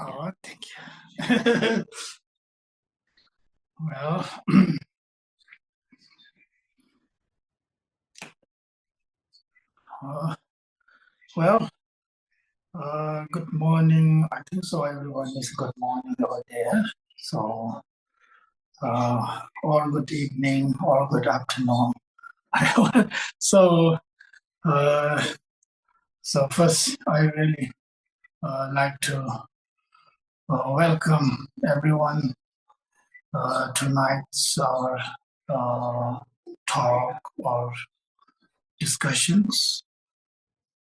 Oh, thank you. Well, uh, well, good morning. I think so. Everyone is good morning over there. So, or good evening, or good afternoon. so, uh, so first, I really like to welcome everyone tonight's our uh, talk or discussions,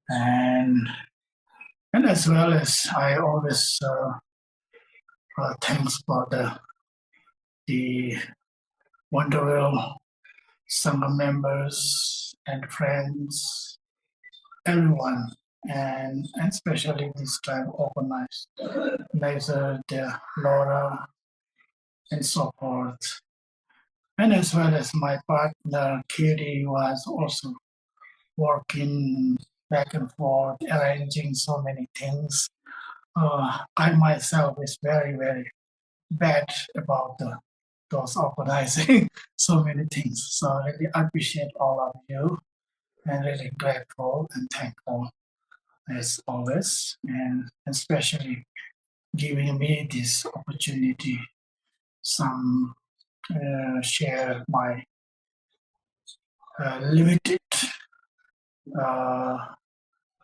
and as well as I always thanks for the wonderful sangha members and friends, everyone, and especially this time organized, Laser, Laura, and so forth. And as well as my partner, Katie, was also working back and forth, arranging so many things. I myself is very, very bad about those organizing so many things. So I really appreciate all of you and really grateful and thankful as always, and especially giving me this opportunity, some share my limited uh,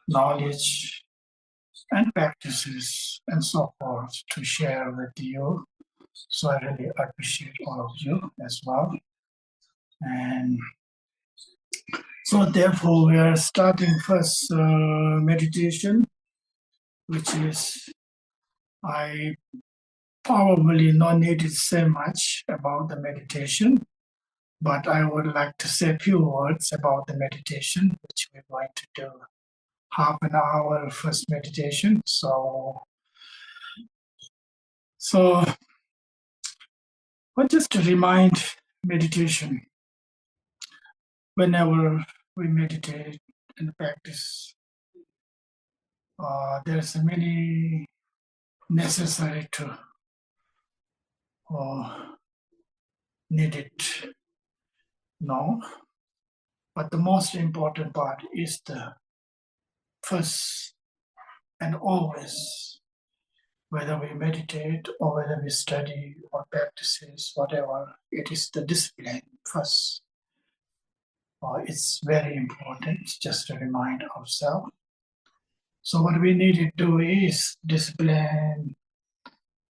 knowledge and practices and so forth to share with you. So I really appreciate all of you as well. And so therefore we are starting first meditation, which is I probably not need to say much about the meditation, but I would like to say a few words about the meditation, which we're going to do half an hour first meditation. But just to remind meditation, whenever we meditate and practice, there's many necessary to need it know. But the most important part is the first and always, whether we meditate or whether we study or practices, whatever, it is the discipline first. It's very important just to remind ourselves. So what we need to do is discipline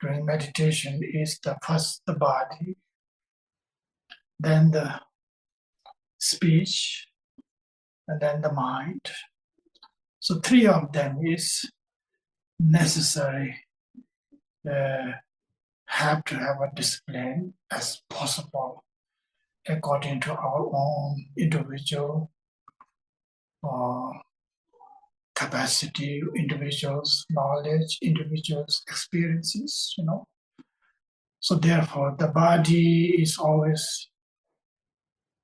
during meditation is the first the body, then the speech, and then the mind. So three of them is necessary. Have to have a discipline as possible according to our own individual capacity, individuals' knowledge, individuals' experiences, So therefore, the body is always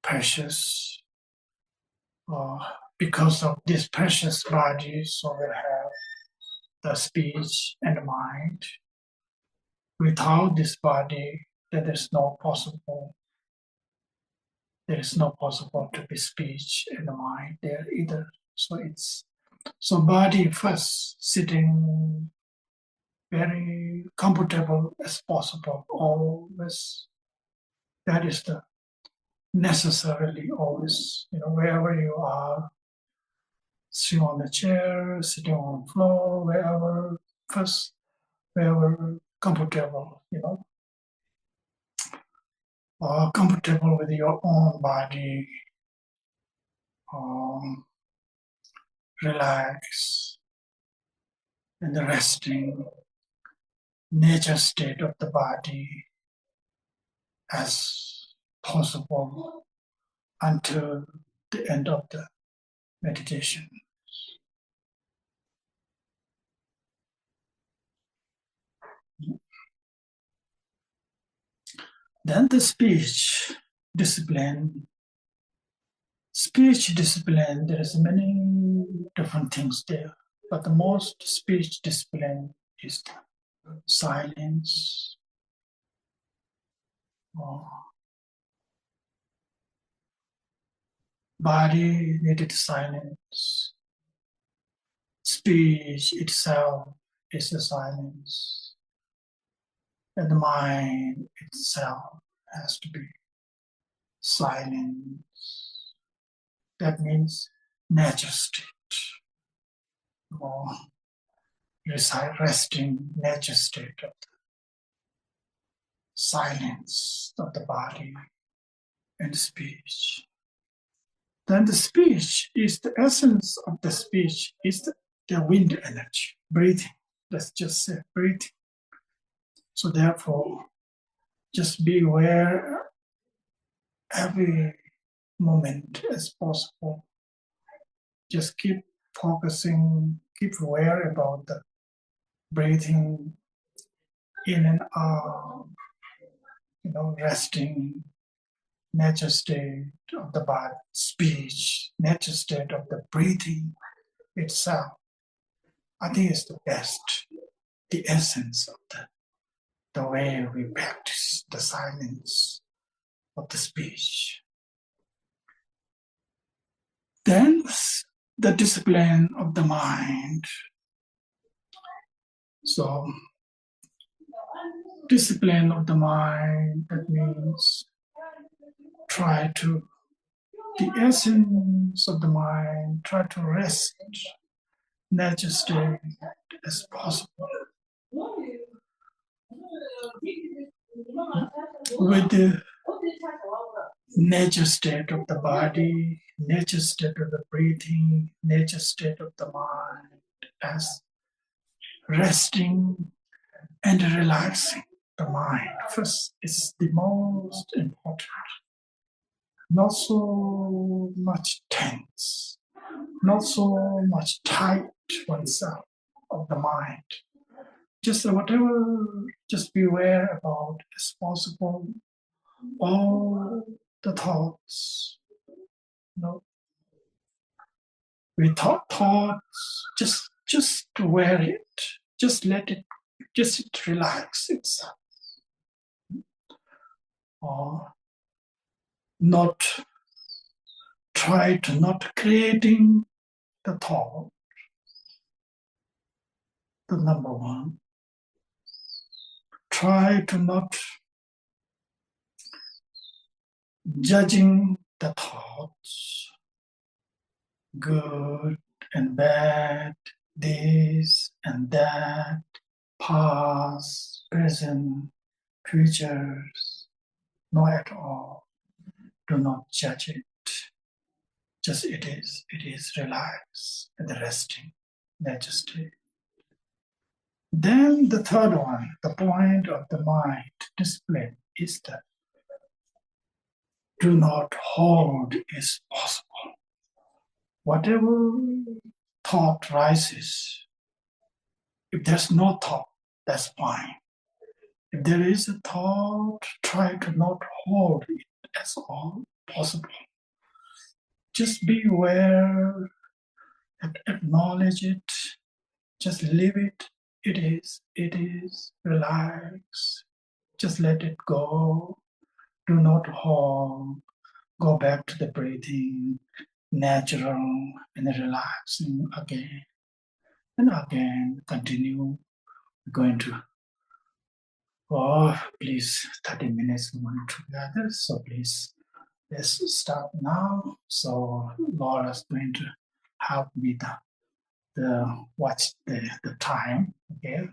precious. Because of this precious body, so we have the speech and the mind. Without this body, there is no possible to be speech and the mind there either. So body first, sitting very comfortable as possible, always. That is the necessarily always, wherever you are, sitting on the chair, sitting on the floor, wherever, first, wherever comfortable, or comfortable with your own body, relax, and the resting nature state of the body as possible until the end of the meditation. Then the speech discipline. Speech discipline, there is many different things there, but the most speech discipline is silence, or body needed silence. Speech itself is a silence, and the mind itself has to be silent. That means nature state, or resting nature state of silence of the body and speech. Then the speech is the essence of the speech is the wind energy, breathing. Let's just say breathing. So therefore, just be aware every moment as possible. Just keep focusing, keep aware about the breathing in and out, resting, nature state of the body, speech, nature state of the breathing itself. I think it's the best, the essence of the way we practice the silence of the speech. Then the discipline of the mind. So, discipline of the mind, that means try to, the essence of the mind, try to rest, nature state as possible. With the nature state of the body, nature state of the breathing, nature state of the mind as resting and relaxing the mind. First, it's the most important. Not so much tense, not so much tight oneself of the mind. Just whatever, just be aware about as possible all the thoughts. Without thoughts, just wear it, just let it, just relax itself. Or not try to not creating the thought, the number one. Try to not judging the thoughts, good and bad, this and that, past, present, futures, no at all. Do not judge it. Just it is relaxed and resting, nature state. Then the third one, the point of the mind discipline is that do not hold is possible. Whatever thought rises, if there's no thought, that's fine. If there is a thought, try to not hold it as all possible. Just be aware and acknowledge it. Just leave it. It is, relax. Just let it go. Do not hold. Go back to the breathing, natural and relaxing again. And again, continue going to, please, 30 minutes more together. So please, let's start now. So Laura's going to help me the watch the time. Okay,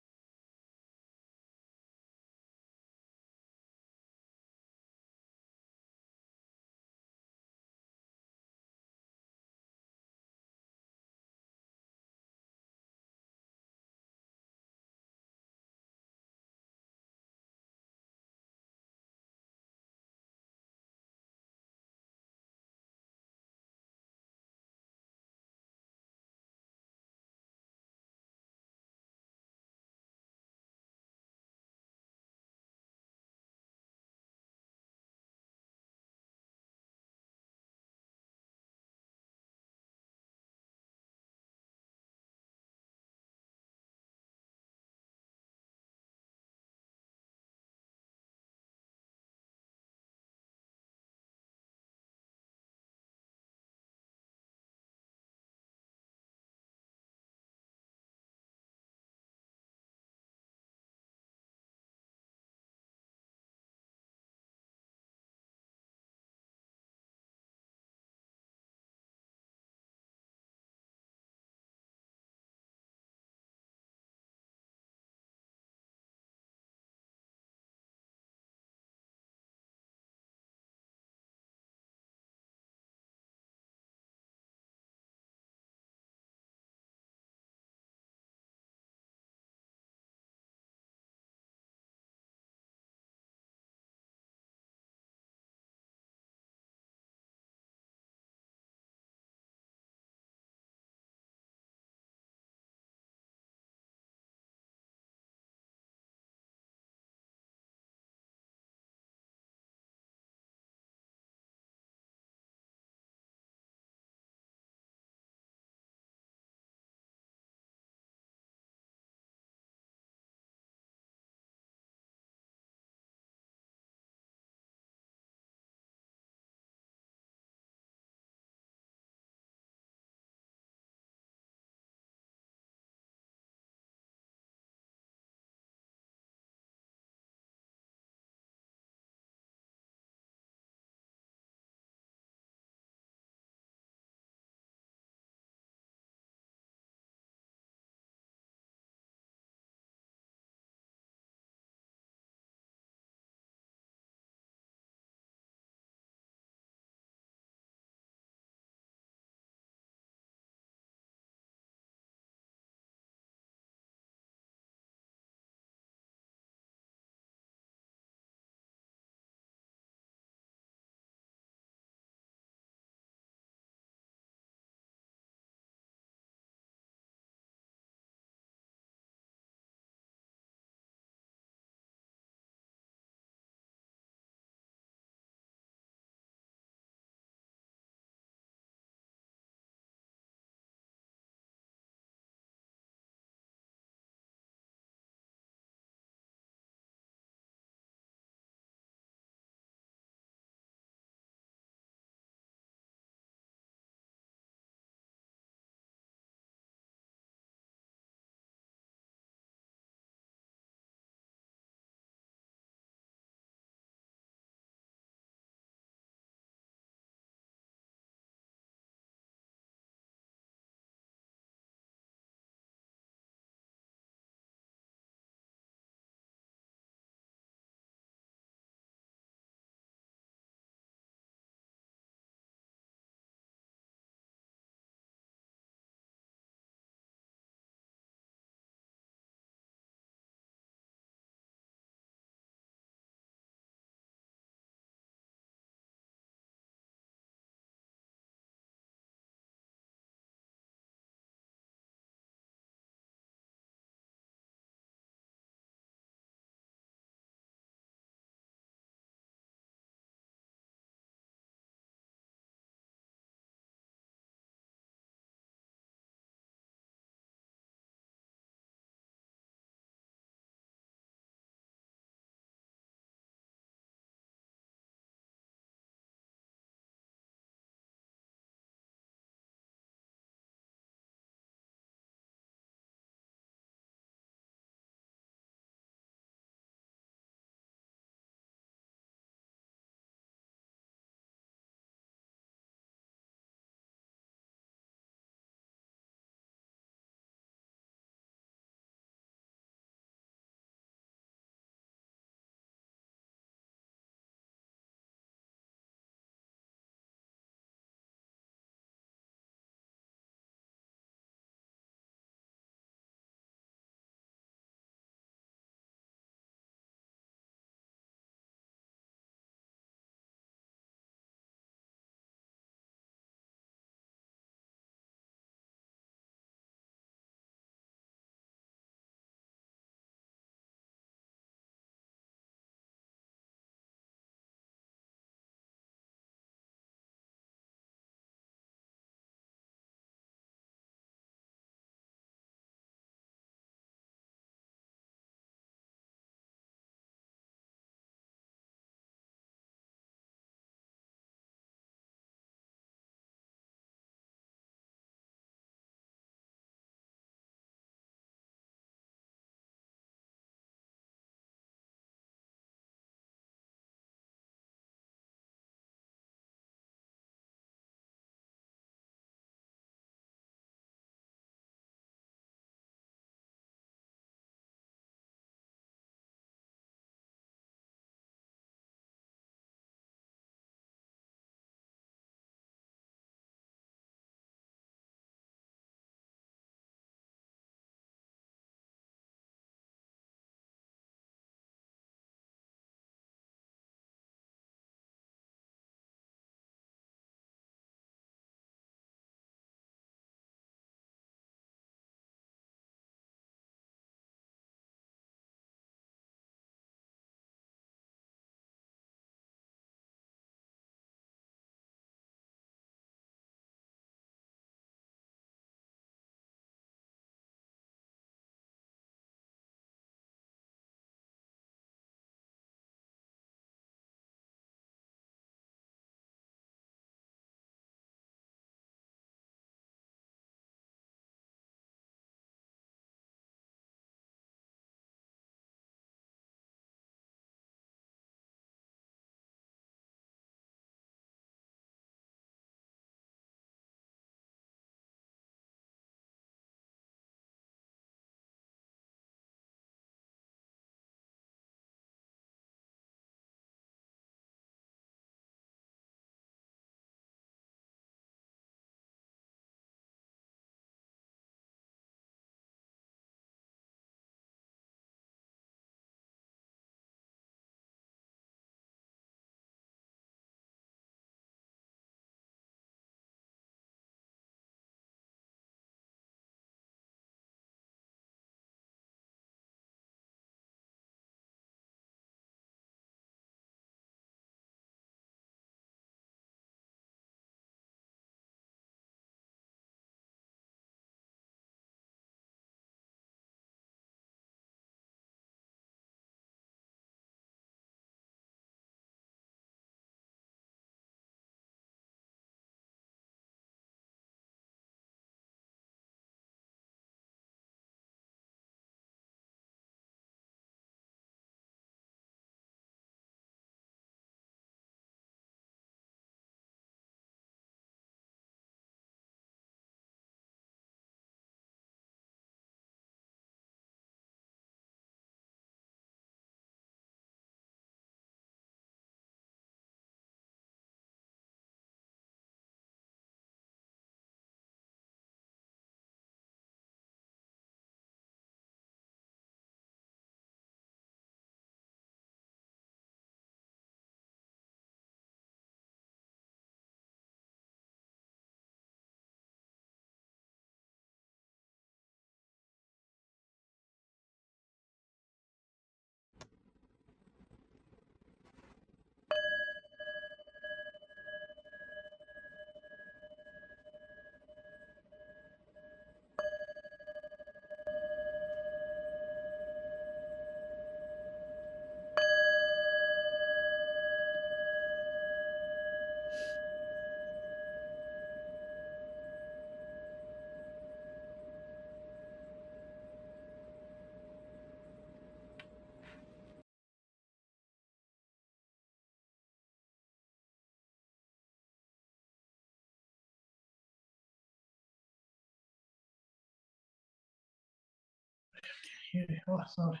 hear you. Oh, sorry.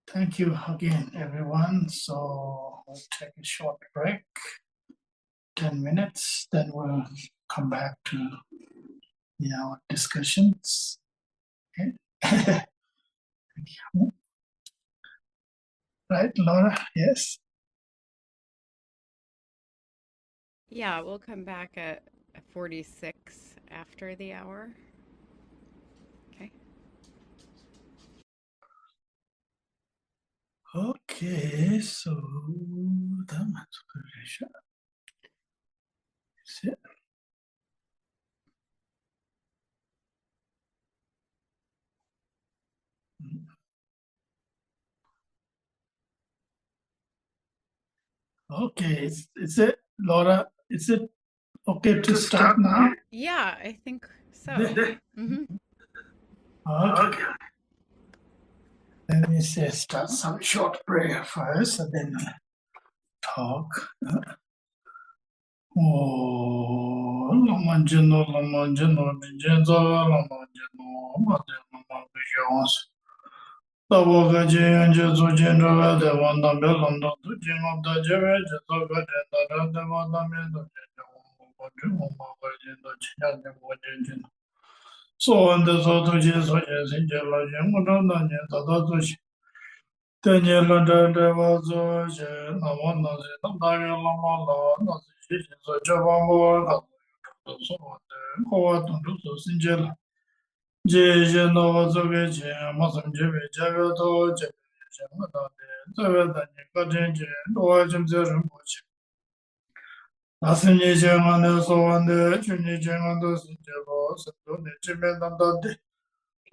Thank you again, everyone. So we'll take a short break, 10 minutes, then we'll come back to our discussions. Okay. Thank you. Right, Laura? Yes. Yeah, we'll come back at 46 after the hour. Okay. Okay, so okay, is it, Laura, is it okay to start now? Yeah, I think so. Mm-hmm. Okay. Let me say start some short prayer first and then talk. Oh, Lama Jino, Lama Jino, Jinzo, Lama Jino, Mate Lama Bijons. Tabo Gaji and Jesu Jindra, the one that belonged to Jim of the Jeve, Jesu Gajan, the one that made the Jim. So, and the Soto Jesus, in Jella, Yamudan, Tatato, Daniel, there was no one knows it. Daniel, Lama, not the Java, so what to do, Sinjel. Je no zoge je masam je be jaga to je mata de zaga da ni ka je do jim ze rum bo che asin je je man so wan de chun je man do sin je bo so do ne je me dan da de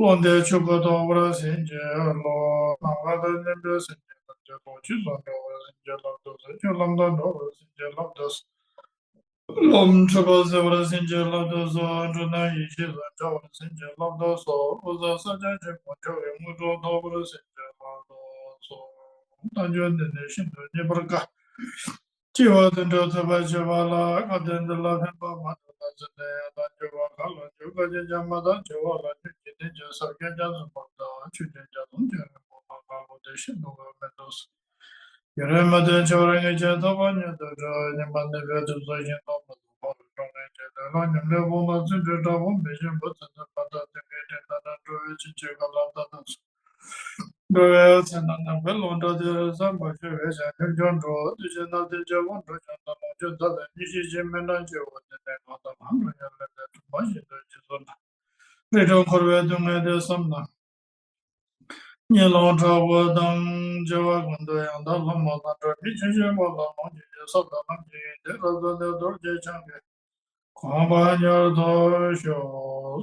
lon de chu go do bra sin je lo na wa da ne be sin je bo chu lo do sin je lo do je lam da do sin je lo do Lom Chaba Zevra Sinja Labdo So Androna Yishi Zanjo Sinja Labdo So Uza Saja Jipunjo Mujo Dobro Sinja Labdo So Tanjo Nene Shinto Nibraka Chiwa Dendo Taba Chavala Kadenda Lavemba Matata Zene Tanjo Wakala Juga Jamada Chavala Chukite Jasa Gajan Banda Chute Jadon Jeremo Maka Deshindo Mendos Yeremade Chorange Chetavanya Dara Nimande Vedu Zayin Lama Chorange Dara Nimle Bona Zindra Mission Button Pata Tigate Nana Drovich Chikalam Drovets and Nana Belonda de Zamba Cheves and John Dro, the Jena de Javon Rojana Mojo, Nishi Jimena Jo, the Nana Hundred and Mashi Jizona. They don't correct them at the Samna. Nyelong Trawa Dang Jawa Gundo and the Lama Landra, Mission Mola, Sota Manji, the Rosa Dorje Changi, Kwamba Dosho,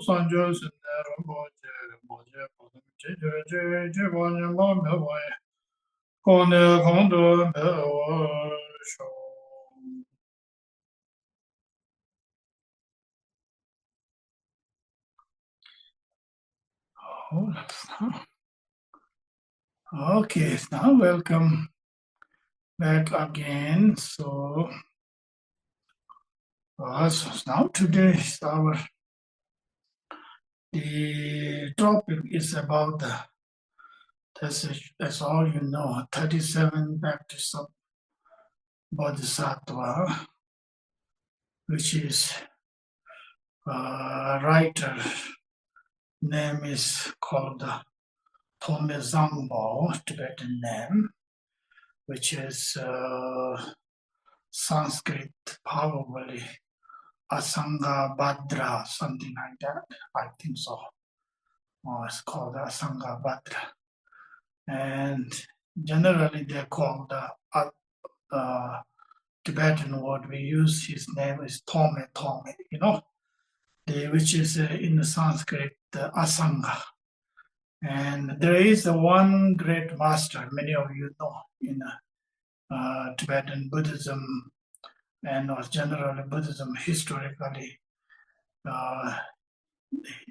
Sanjo Sinero Boje, Boje, Jivanya Mama, Kone Kondo, Show. Okay, now welcome back again. So, now today is the topic is about as all you know, 37 practice of Bodhisattva, which is writer name is called Tokmé Zangpo, Tibetan name, which is Sanskrit, probably Asanga Bhadra, something like that. I think so. Or it's called Asanga Bhadra. And generally they're called Tibetan word we use, his name is Tokmé, which is in the Sanskrit, the Asanga. And there is one great master, many of you know, in Tibetan Buddhism and generally Buddhism historically.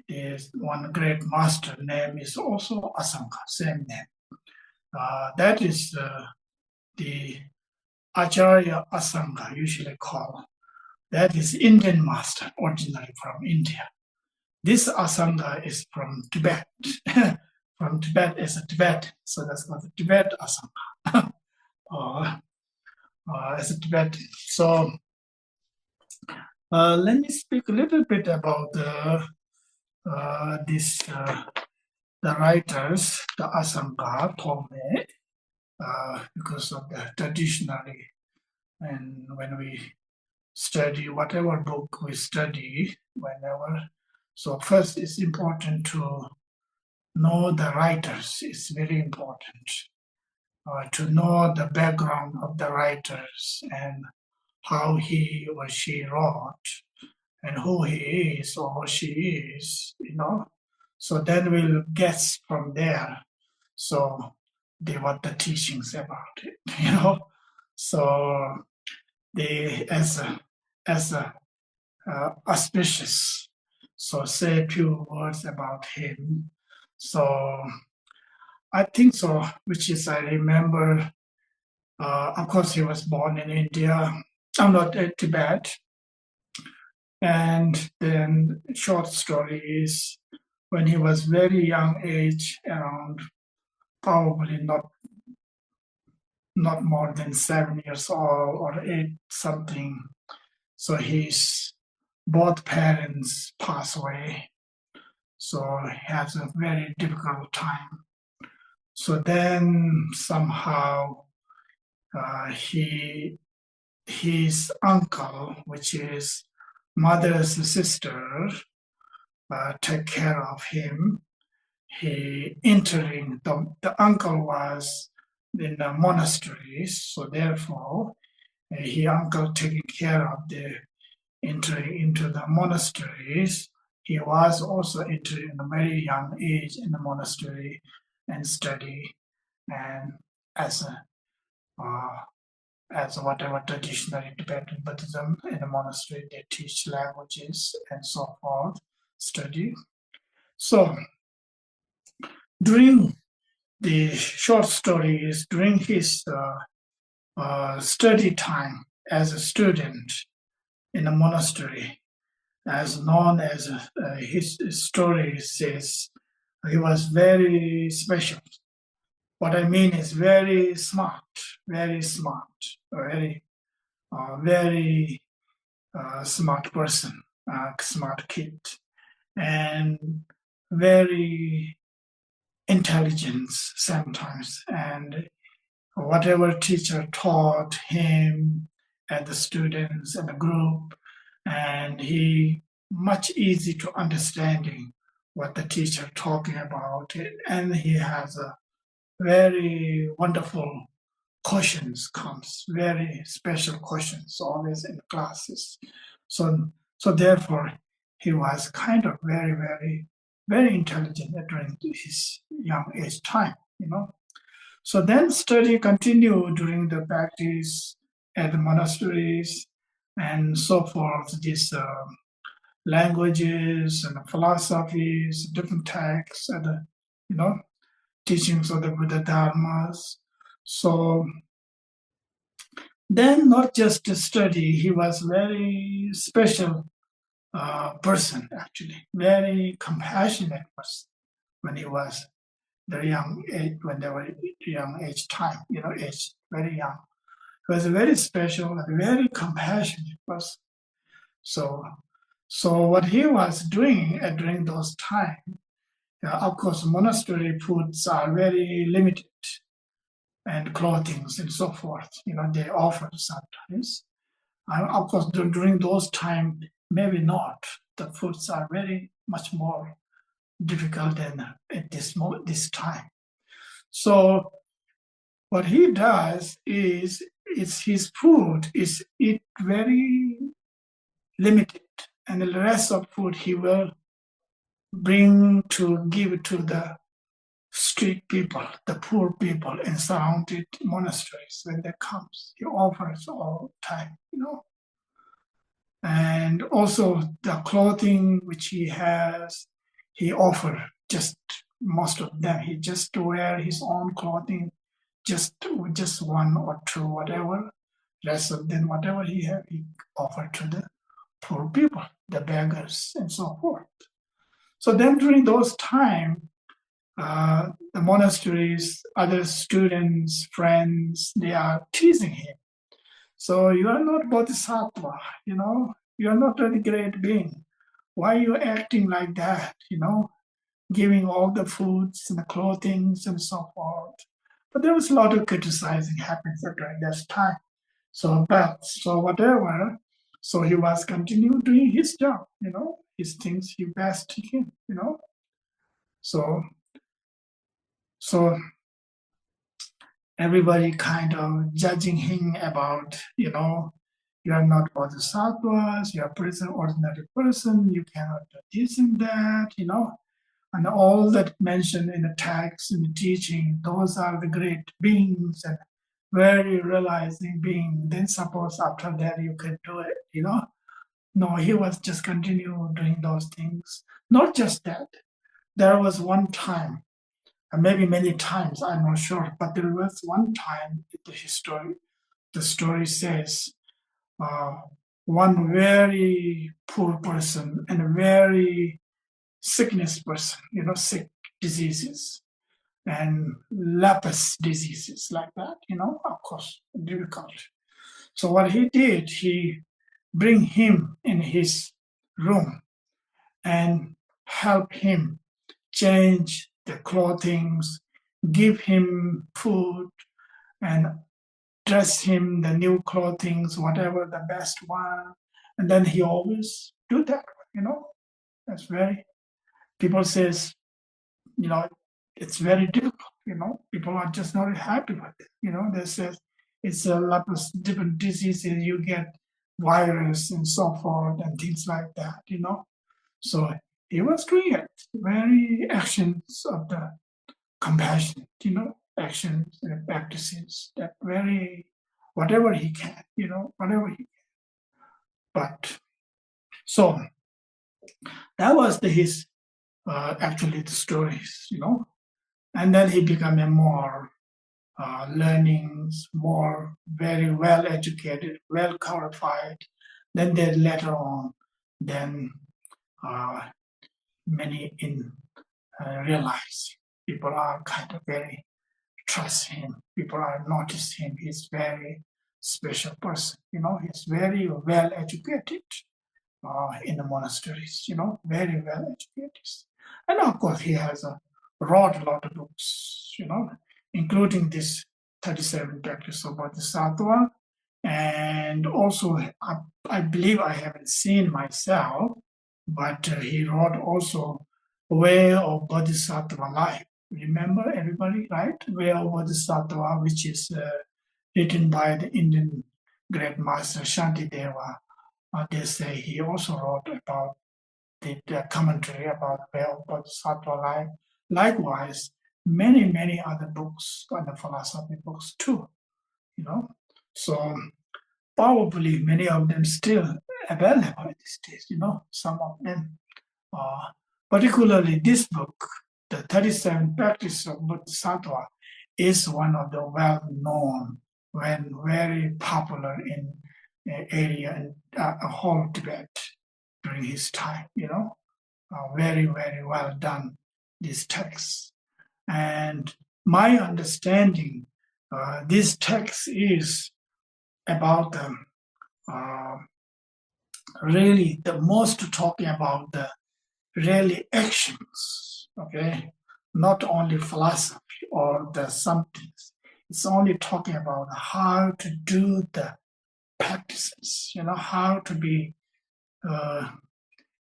There's one great master name is also Asanga, same name. That is the Acharya Asanga, usually called. That is Indian master, originally from India. This Asanga is from Tibet. from Tibet is a Tibet, so that's called the Tibet Asanga, as a Tibet. So let me speak a little bit about the writers, the Asanga, Tokmé, because of the traditionally, and when we study whatever book we study, whenever. So first, it's important to know the writers. It's very important to know the background of the writers and how he or she wrote and who he is or she is, So then we'll guess from there. So what the teachings about it, So they as a auspicious. So say a few words about him. So I think so, which is I remember. Of course, he was born in India. I'm not in Tibet. And then short story is when he was very young age, around probably not more than 7 years old or 8 something. So his both parents passed away. So he has a very difficult time. So then somehow his uncle, which is mother's sister, take care of him. He entering the uncle was in the monasteries, so therefore he uncle taking care of the entering into the monasteries. He was also entering in a very young age in the monastery and study, and as whatever traditional Tibetan Buddhism in the monastery, they teach languages and so forth, study. So during the short stories, during his study time as a student in a monastery, as known as his story says, he was very special. What I mean is very smart, very smart person, smart kid, and very intelligent sometimes. And whatever teacher taught him and the students and the group, and he much easy to understanding what the teacher talking about it, and he has a very wonderful questions comes, very special questions always in classes. So therefore he was kind of very intelligent during his young age time, So then study continued during the practice at the monasteries and so forth, these languages and philosophies, different texts, and teachings of the Buddha Dharmas. So then not just to study, he was very special person actually, very compassionate person when he was very young age, when they were young age time, age very young. He was a very special and very compassionate person. So what he was doing during those times, of course, monastery foods are very limited and clothing and so forth, they offer sometimes. Of course, during those times, maybe not. The foods are very much more difficult than at this time. So what he does is his food is eat very limited, and the rest of food he will bring to give to the street people, the poor people in surrounded monasteries when they come. He offers all the time, And also the clothing which he has, he offers just most of them. He just wear his own clothing, just one or two, whatever. Rest of them, whatever he have, he offer to the poor people, the beggars, and so forth. So then during those time, the monasteries, other students, friends, they are teasing him. So you are not Bodhisattva, you are not a great being. Why are you acting like that, giving all the foods and the clothing and so forth. But there was a lot of criticizing happening during this time. So whatever, so he was continuing doing his job, his things he best he can, So everybody kind of judging him about, you are not bodhisattvas, you are person, ordinary person, you cannot do this and that, and all that mentioned in the text, in the teaching, those are the great beings and very realizing being. Then suppose after that you can do it, No, he was just continue doing those things. Not just that. There was one time, and maybe many times, I'm not sure, but there was one time in the history, the story says, uh, one very poor person and a very sickness person, sick diseases and lupus diseases like that, of course, difficult. So what he did, he bring him in his room and help him change the clothing, give him food and dress him the new clothing, whatever the best one. And then he always do that, That's very, people says, it's very difficult, People are just not happy with it, They say it's a lot of different diseases, you get virus and so forth and things like that, So he was doing it, very actions of the compassion, actions and practices that very, whatever he can, whatever he can. But so that was his, actually the stories, And then he became a more learnings, more very well educated, well qualified. Then later on, then many in realize people are kind of very trust him. People are notice him. He's very special person. He's very well educated in the monasteries. Very well educated. And of course, he has wrote a lot of books. Including this 37 Practice of Bodhisattva. And also, I believe I haven't seen myself, but he wrote also Way of Bodhisattva Life. Remember everybody, right? Way of Bodhisattva, which is written by the Indian great master Shantideva. They say he also wrote about the commentary about Way of Bodhisattva Life. Likewise, many other books and the philosophy books too, So probably many of them still available these days, some of them. Particularly this book, the 37 Practices of Bodhisattva, is one of the well-known, when very popular in area in whole Tibet during his time, very, very well done, these texts. And my understanding, this text is about really the most talking about the really actions, okay? Not only philosophy or the something. It's only talking about how to do the practices, how to be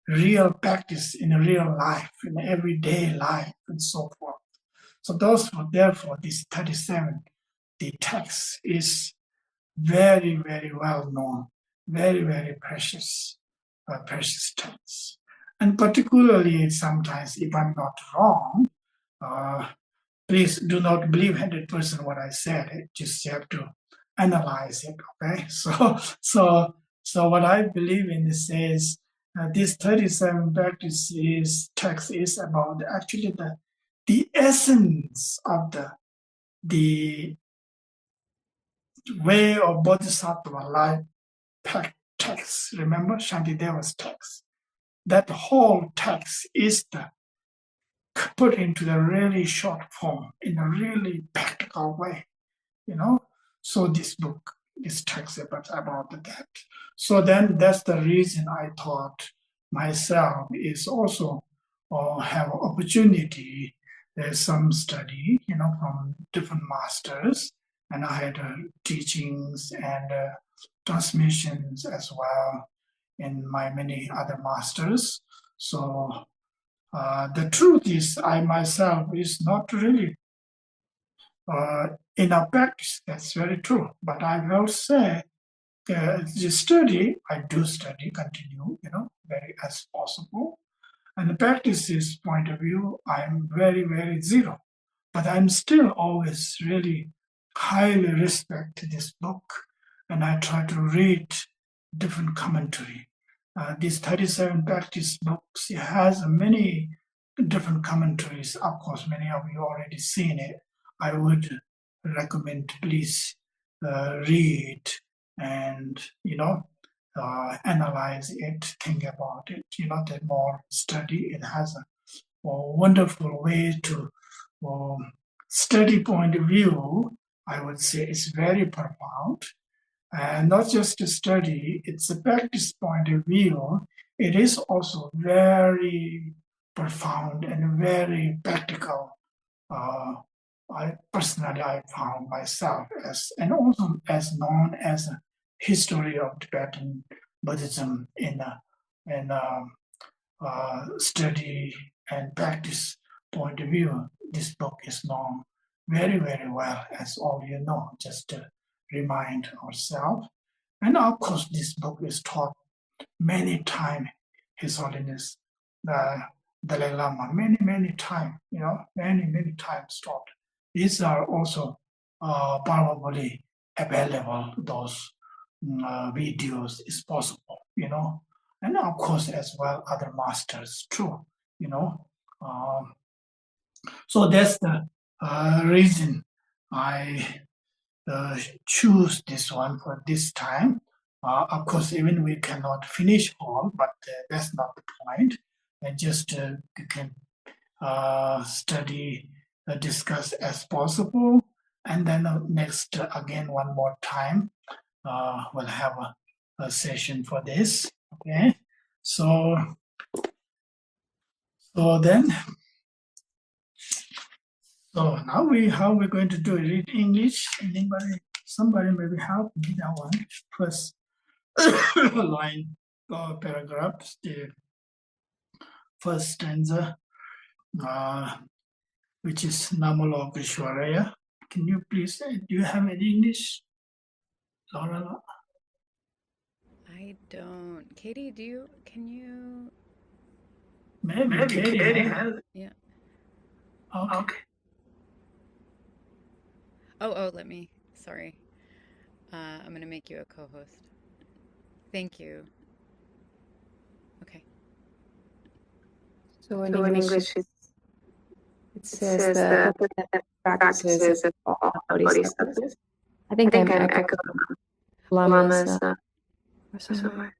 real practice in a real life, in everyday life, and so forth. So therefore, this 37, the text is very, very well known, very, very precious text. And particularly sometimes, if I'm not wrong, please do not believe 100% what I said. Just have to analyze it. Okay, so what I believe in is says this 37 practices text is about actually the essence of the way of bodhisattva life text. Remember Shantideva's text. That whole text is put into the really short form in a really practical way, So this book, this text about that. So then that's the reason I thought myself is also have opportunity. There's some study, from different masters, and I had teachings and transmissions as well in my many other masters. So the truth is, I myself is not really in a practice. That's very true. But I will say the study, I do study, continue, very as possible. And the practices point of view, I'm very, very zero. But I'm still always really highly respect this book, and I try to read different commentary. These 37 practice books, it has many different commentaries. Of course, many of you already seen it. I would recommend please read and analyze it, think about it. The more study, it has a wonderful way to study point of view. I would say it's very profound, and not just a study, it's a practice point of view. It is also very profound and very practical. I personally, I found myself as, and also as known as a history of Tibetan Buddhism in study and practice point of view. This book is known very, very well, as all you know, just to remind ourselves. And of course, this book is taught many times, His Holiness, the Dalai Lama, many, many times, many, many times taught. These are also probably available, those videos is possible, and of course as well other masters too, so that's the reason I choose this one for this time. Of course, even we cannot finish all, but that's not the point. And just you can study, discuss as possible, and then next again one more time we'll have a session for this. Okay, so then. So now how we're going to do it? Read English. Somebody maybe help me that one. First line or paragraph, the first stanza, which is Namalo Vishwaraya. Can you please say, do you have any English? Laura? I don't. Katie, can you? Maybe Katie has. Yeah. Okay. Oh, let me. Sorry. I'm going to make you a co-host. Thank you. Okay. So in English, it says the practices of all bodhisattvas. I think I'm echoing Lama's or somewhere.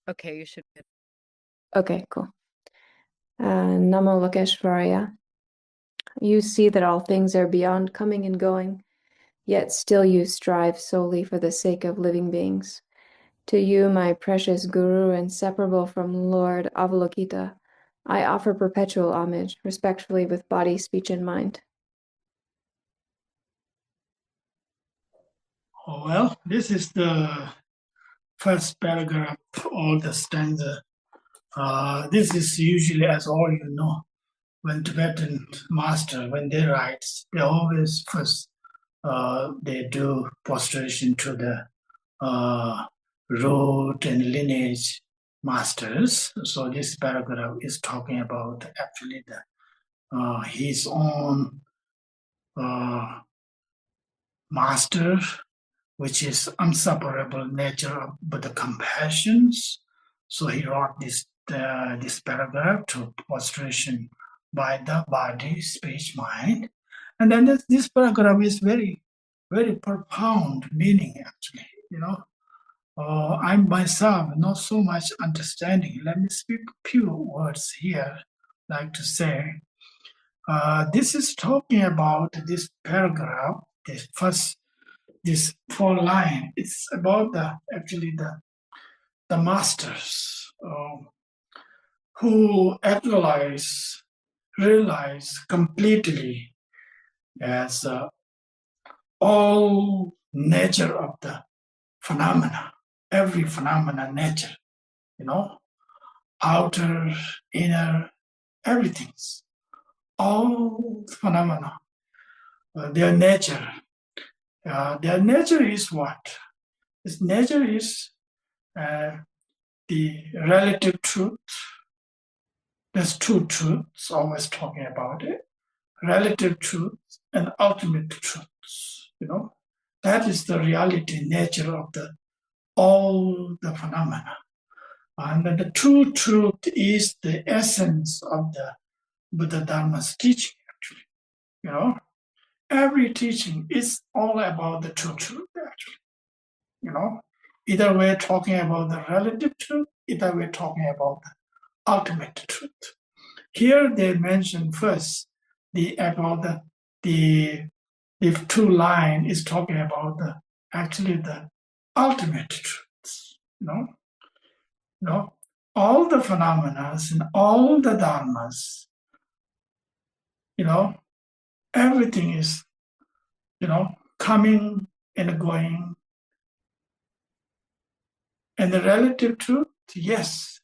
Okay, you should. Okay, cool. Namo Lokeshvaraya. You see that all things are beyond coming and going, yet still you strive solely for the sake of living beings. To you, my precious Guru, inseparable from Lord Avalokita, I offer perpetual homage, respectfully with body, speech, and mind. Well, this is the first paragraph of the stanza. This is usually, as all you know, when Tibetan master, when they write, they always first they do prostration to the root and lineage masters. So this paragraph is talking about actually his own master, which is inseparable nature of Buddha compassions. So he wrote this paragraph to prostration by the body, speech, mind. And then this paragraph is very, very profound meaning actually, I'm myself not so much understanding. Let me speak few words here like to say. This is talking about this paragraph, this 4 line. It's about the masters who realize completely as all nature of the phenomena, every phenomena nature, outer, inner, everything's all phenomena, their nature. Their nature is what? Its nature is the relative truth. There's two truths, always talking about it. Relative truth and ultimate truths. That is the reality, nature of all the phenomena. And the true truth is the essence of the Buddha Dharma's teaching, actually. Every teaching is all about the true truth, actually. Either we're talking about the relative truth, either we're talking about the ultimate truth. Here they mention first the 2 line is talking about the ultimate truths. All the phenomena and all the dharmas, everything is, coming and going. And the relative truth, yes,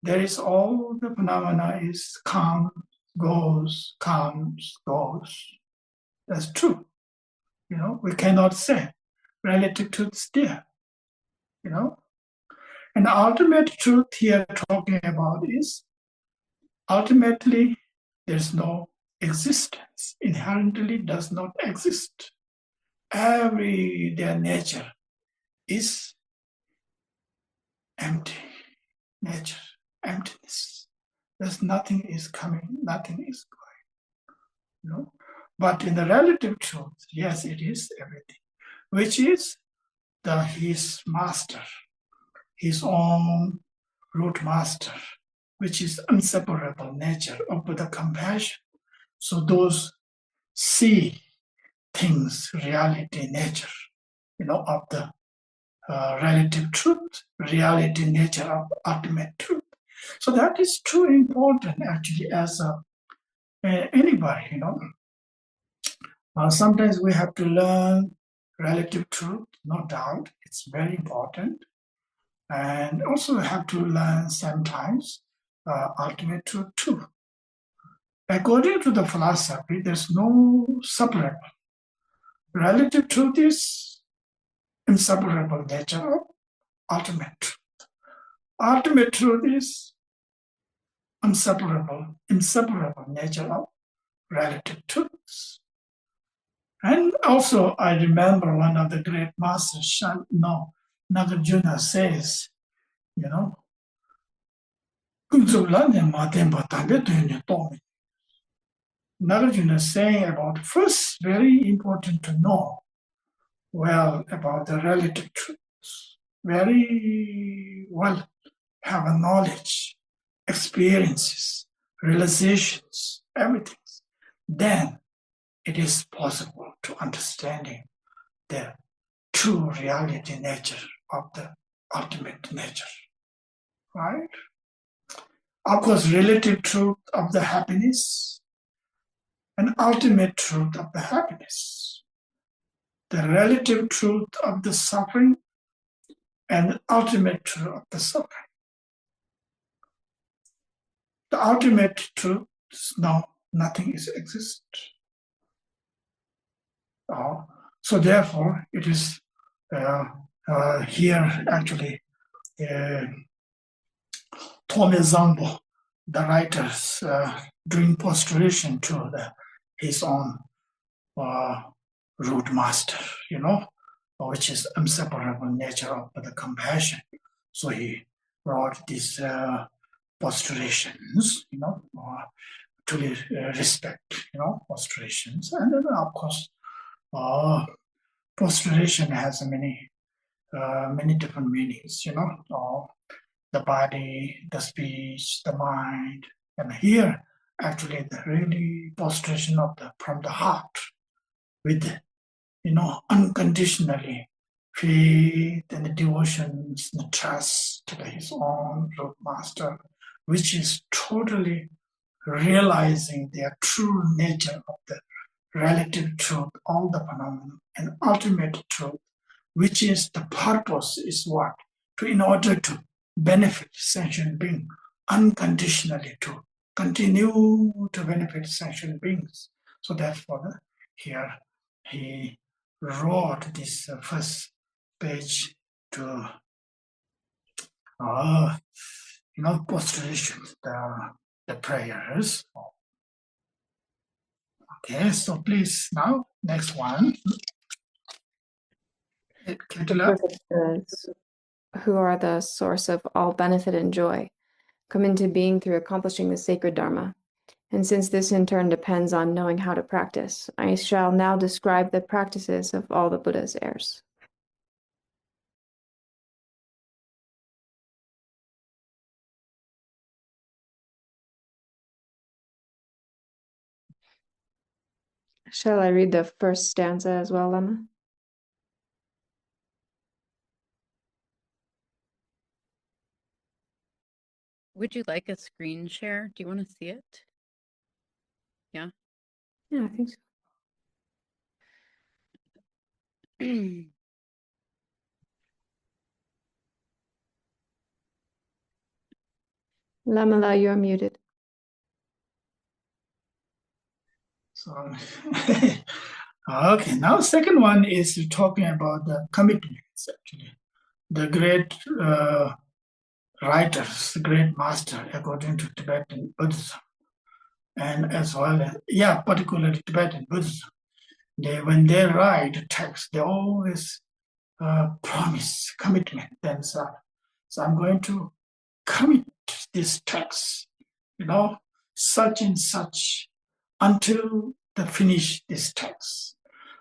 there is all the phenomena is comes, goes. That's true. We cannot say relative truth is there. And the ultimate truth here talking about is ultimately there's no existence. Inherently does not exist. Their nature is empty. Nature, emptiness. There's nothing is coming, nothing is going. But in the relative truth, yes, it is everything, which is his master, his own root master, which is inseparable nature of Buddha compassion. So those see things, reality, nature, of the relative truth, reality, nature of ultimate truth. So that is too important, actually, as anybody, sometimes we have to learn relative truth, no doubt. It's very important. And also have to learn sometimes ultimate truth too. According to the philosophy, there's no separable. Relative truth is inseparable nature of ultimate truth. Ultimate truth is inseparable nature of relative truths. And also, I remember one of the great masters, Nagarjuna says, Nagarjuna is saying about first, very important to know well about the relative truths. Very well have a knowledge, experiences, realizations, everything. Then it is possible to understanding the true reality nature of the ultimate nature. Right? Of course, relative truth of the happiness and ultimate truth of the happiness. The relative truth of the suffering and the ultimate truth of the suffering. The ultimate truth is no, nothing is exist. So therefore, it is here actually Tokmé Zangpo, the writers, doing postulation to his own root master, which is inseparable nature of the compassion. So he wrote these postulations, to respect, postulations. And then, of course, postulation has many different meanings, the body, the speech, the mind. And here, actually the really prostration of from the heart with, unconditionally faith and devotions and trust to his own root master, which is totally realizing their true nature of the relative truth, all the phenomena, and ultimate truth, which is the purpose is what? In order to benefit sentient being unconditionally, to continue to benefit sentient beings. So therefore, here he wrote this first page to, postulation, the prayers. Okay, so please now, next one. Perfect says, who are the source of all benefit and joy, come into being through accomplishing the sacred Dharma. And since this in turn depends on knowing how to practice, I shall now describe the practices of all the Buddha's heirs. Shall I read the first stanza as well, Lama? Would you like a screen share? Do you want to see it? Yeah? Yeah, I think so. Lamala, you're muted. So, okay, now second one is talking about the commitments, actually. The great writers, the great master, according to Tibetan Buddhism, and as well as, particularly Tibetan Buddhism, when they write text, they always promise, commitment themselves. So I'm going to commit this text, such and such, until they finish this text.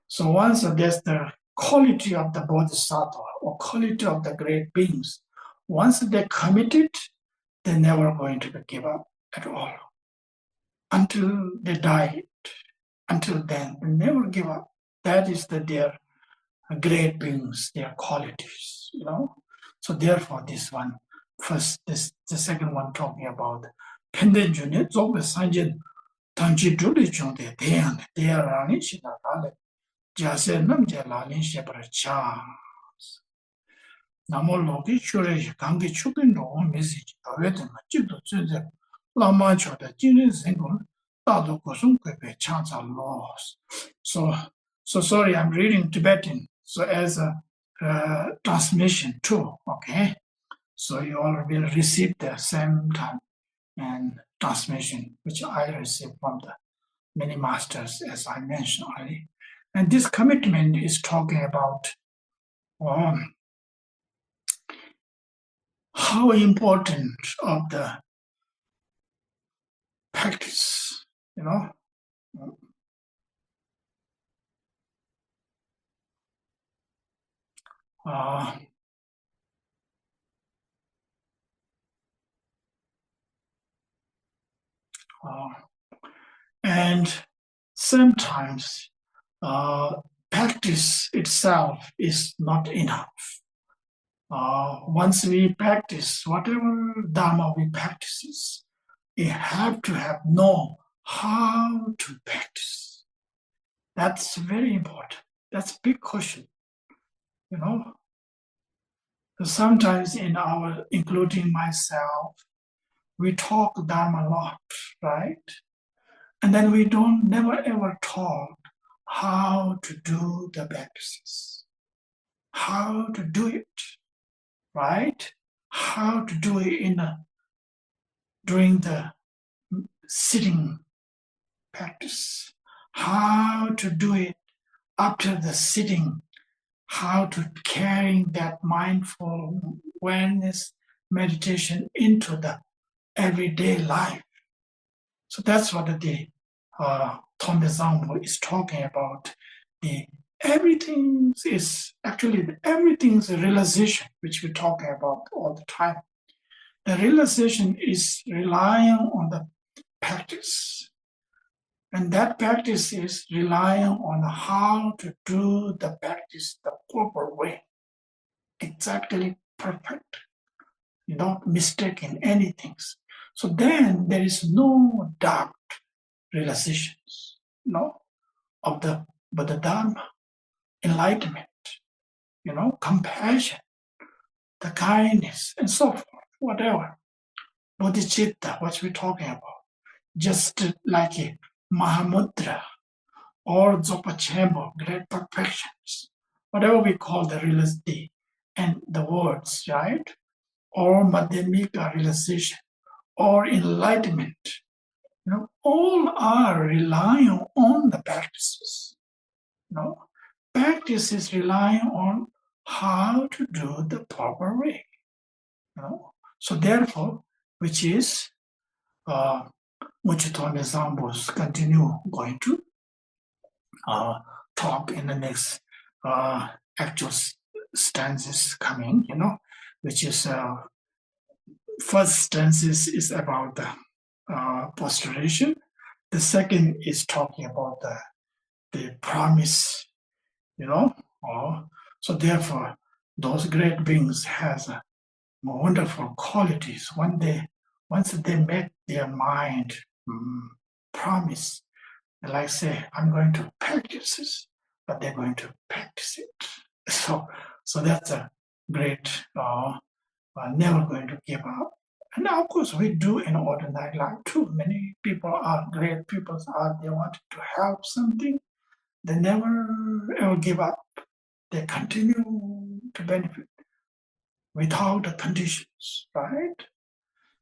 So once there's the quality of the Bodhisattva or quality of the great beings, once they committed, they're never going to give up at all. Until they die, until then, they never give up. That is their great beings, their qualities, So therefore, this one, first, the second one talking about Penden June, Zobe Sanjin, Tanji Duli Chonde, they are running Shidakale, Gyalse Namje Laklen Sorma. Namo Loki Shure, Gangi Chukin, no message, Tawet, Chito Tsuze, Lama Chota, Jinin Single, Tado Kosum Pepe, chants are lost. So sorry, I'm reading Tibetan. So as a transmission too, okay? So you all will receive the same time and transmission, which I received from the many masters, as I mentioned already. And this commitment is talking about how important of the practice, and sometimes practice itself is not enough. Once we practice, whatever Dharma we practice, we have to know how to practice. That's very important. That's a big question, Sometimes in including myself, we talk Dharma a lot, right? And then we never ever talk how to do the practices, how to do it, right? How to do it during the sitting practice, how to do it after the sitting, how to carry that mindful awareness meditation into the everyday life. So that's what the Tokme Zangpo is talking about. Everything's a realization, which we're talking about all the time. The realization is relying on the practice. And that practice is relying on how to do the practice the proper way, exactly perfect, not mistaking anything. So then there is no doubt realizations, of the Bodhidharma, enlightenment, compassion, the kindness, and so forth, whatever. Bodhicitta, what we're talking about. Just like a Mahamudra or Dzogchen, great perfections, whatever we call the reality and the words, right? Or Madhyamika realization or enlightenment. All are relying on the practices. Practices relying on how to do the proper way. So therefore, which is Tokme Zangpo continue going to talk in the next actual stanzas coming, which is first stanzas is about the postulation. The second is talking about the promise, so therefore those great beings has wonderful qualities. Once they make their mind promise, like say, I'm going to practice this, but they're going to practice it. So that's a great, never going to give up. And of course, we do in ordinary life too. Many people are great people, they want to help something. They never ever give up. They continue to benefit without the conditions, right?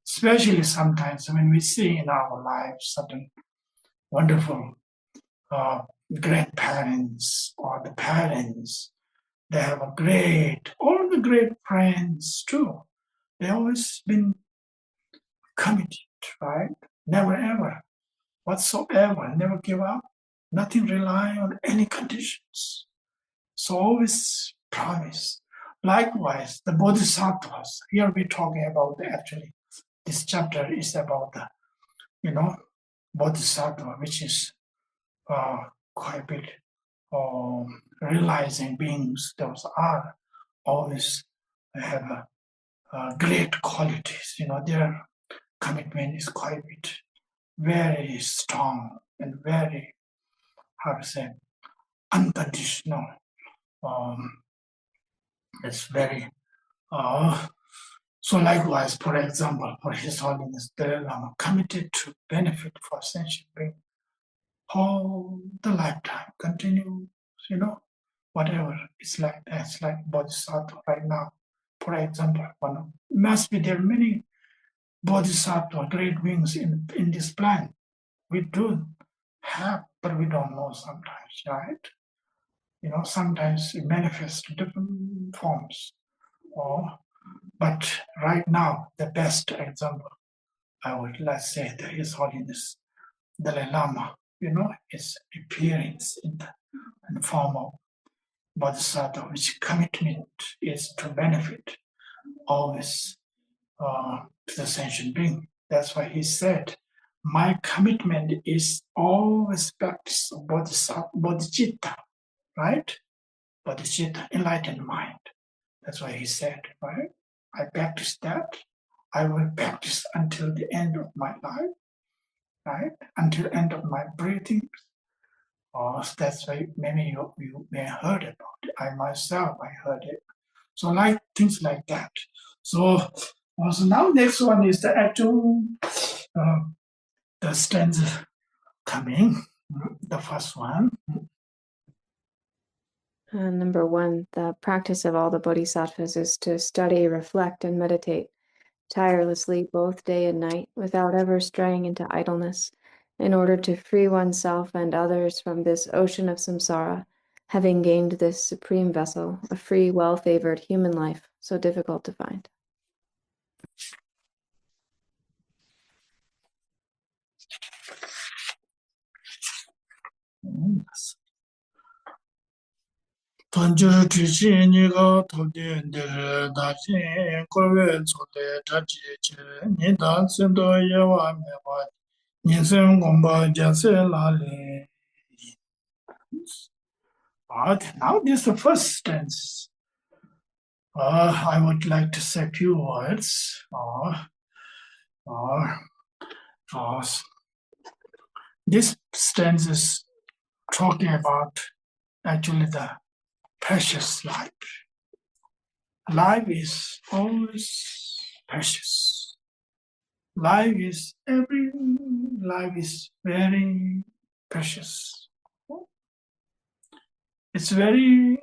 Especially sometimes when we see in our lives certain wonderful grandparents or the parents, they have all the great friends too. They always been committed, right? Never ever, whatsoever, never give up, nothing rely on any conditions. So always promise. Likewise, the bodhisattvas, here we're talking about actually, this chapter is about the, bodhisattva, which is quite a bit realizing beings. Those are always have great qualities. Their commitment is quite a bit very strong and very, how to say, unconditional. It's very so likewise, for example, for His Holiness the Lama committed to benefit for sentient beings all the lifetime, continue, whatever. It's like Bodhisattva right now. For example, must be there many Bodhisattva, great beings in this planet. We do have, but we don't know sometimes, right? Sometimes it manifests different forms. But right now, the best example, I would let's say, that His Holiness the Lama, is appearance in the form of Bodhisattva, which commitment is to benefit always to the sentient being. That's why he said, my commitment is always practice of bodhicitta, right? Bodhicitta, enlightened mind. That's why he said, right? I practice that. I will practice until the end of my life, right? Until end of my breathing. That's why many of you may have heard about it. I myself, I heard it. So like things like that. So now next one is the actual the stanza coming. The first one. Number 1, the practice of all the bodhisattvas is to study, reflect, and meditate tirelessly both day and night without ever straying into idleness, in order to free oneself and others from this ocean of samsara, having gained this supreme vessel, a free, well-favored human life, so difficult to find. Tanjuru Tishi Niga Tobden Dere Dashi Korwe Zote Tachi Che Nidan Sendo Yewa Mewa Nyesem Gomba Gyalse Laklen. But now this is the first stanza. I would like to say a few words. Uh, this stanza is talking about actually the precious life. Life is always precious. Life is very precious. It's very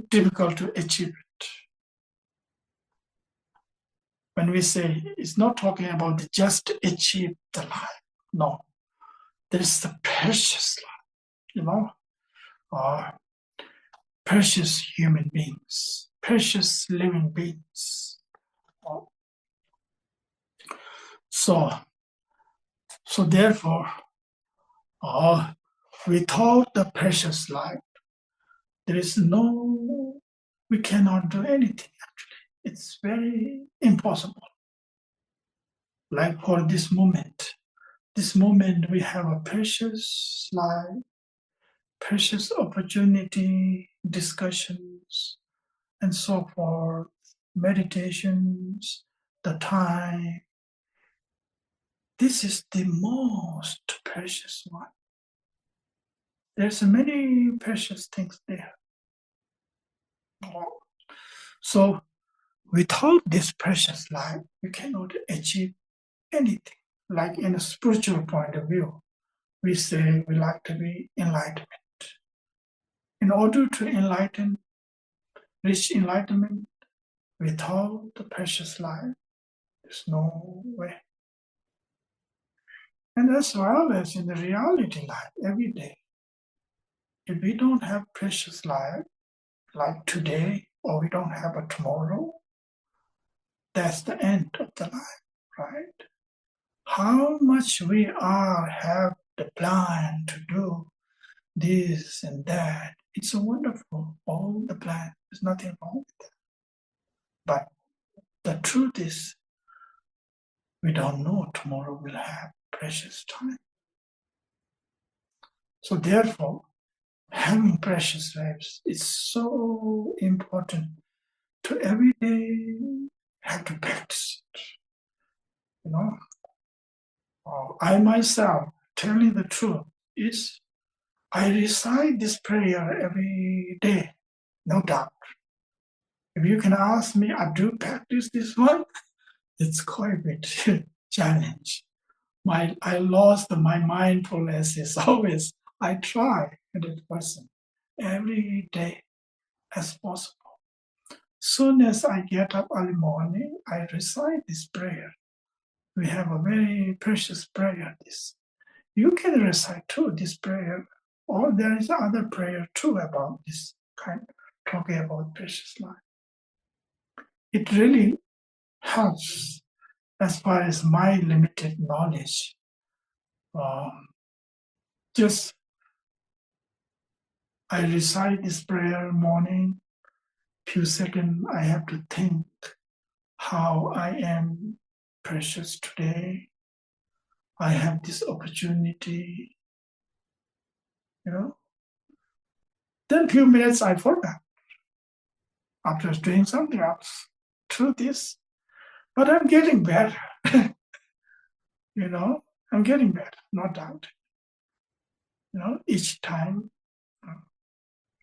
difficult to achieve it. When we say it's not talking about just achieve the life. No, there's the precious life, precious human beings, precious living beings. So therefore, without the precious life, we cannot do anything actually. It's very impossible. Like for this moment we have a precious life, precious opportunity, discussions, and so forth, meditations, the time. This is the most precious one. There's many precious things there. So without this precious life, we cannot achieve anything. Like in a spiritual point of view, we say we like to be enlightenment. In order to reach enlightenment without the precious life, there's no way. And as well as in the reality life, every day, if we don't have precious life, like today, or we don't have a tomorrow, that's the end of the life, right? How much we have the plan to do this and that. It's so wonderful, all the plan. There's nothing wrong with that. But the truth is, we don't know tomorrow will have precious time. So therefore, having precious lives is so important to every day have to practice it. I myself, telling the truth, is I recite this prayer every day, no doubt. If you can ask me, I do practice this one, it's quite a bit challenge. I lost my mindfulness is always, I try 100% every day as possible. Soon as I get up early morning, I recite this prayer. We have a very precious prayer. You can recite too this prayer, or there is other prayer too about this kind, talking about precious life. It really helps as far as my limited knowledge. Just I recite this prayer morning, few seconds I have to think how I am precious today. I have this opportunity, Then few minutes I forgot after doing something else. Truth is, but I'm getting better. I'm getting better, no doubt. Each time,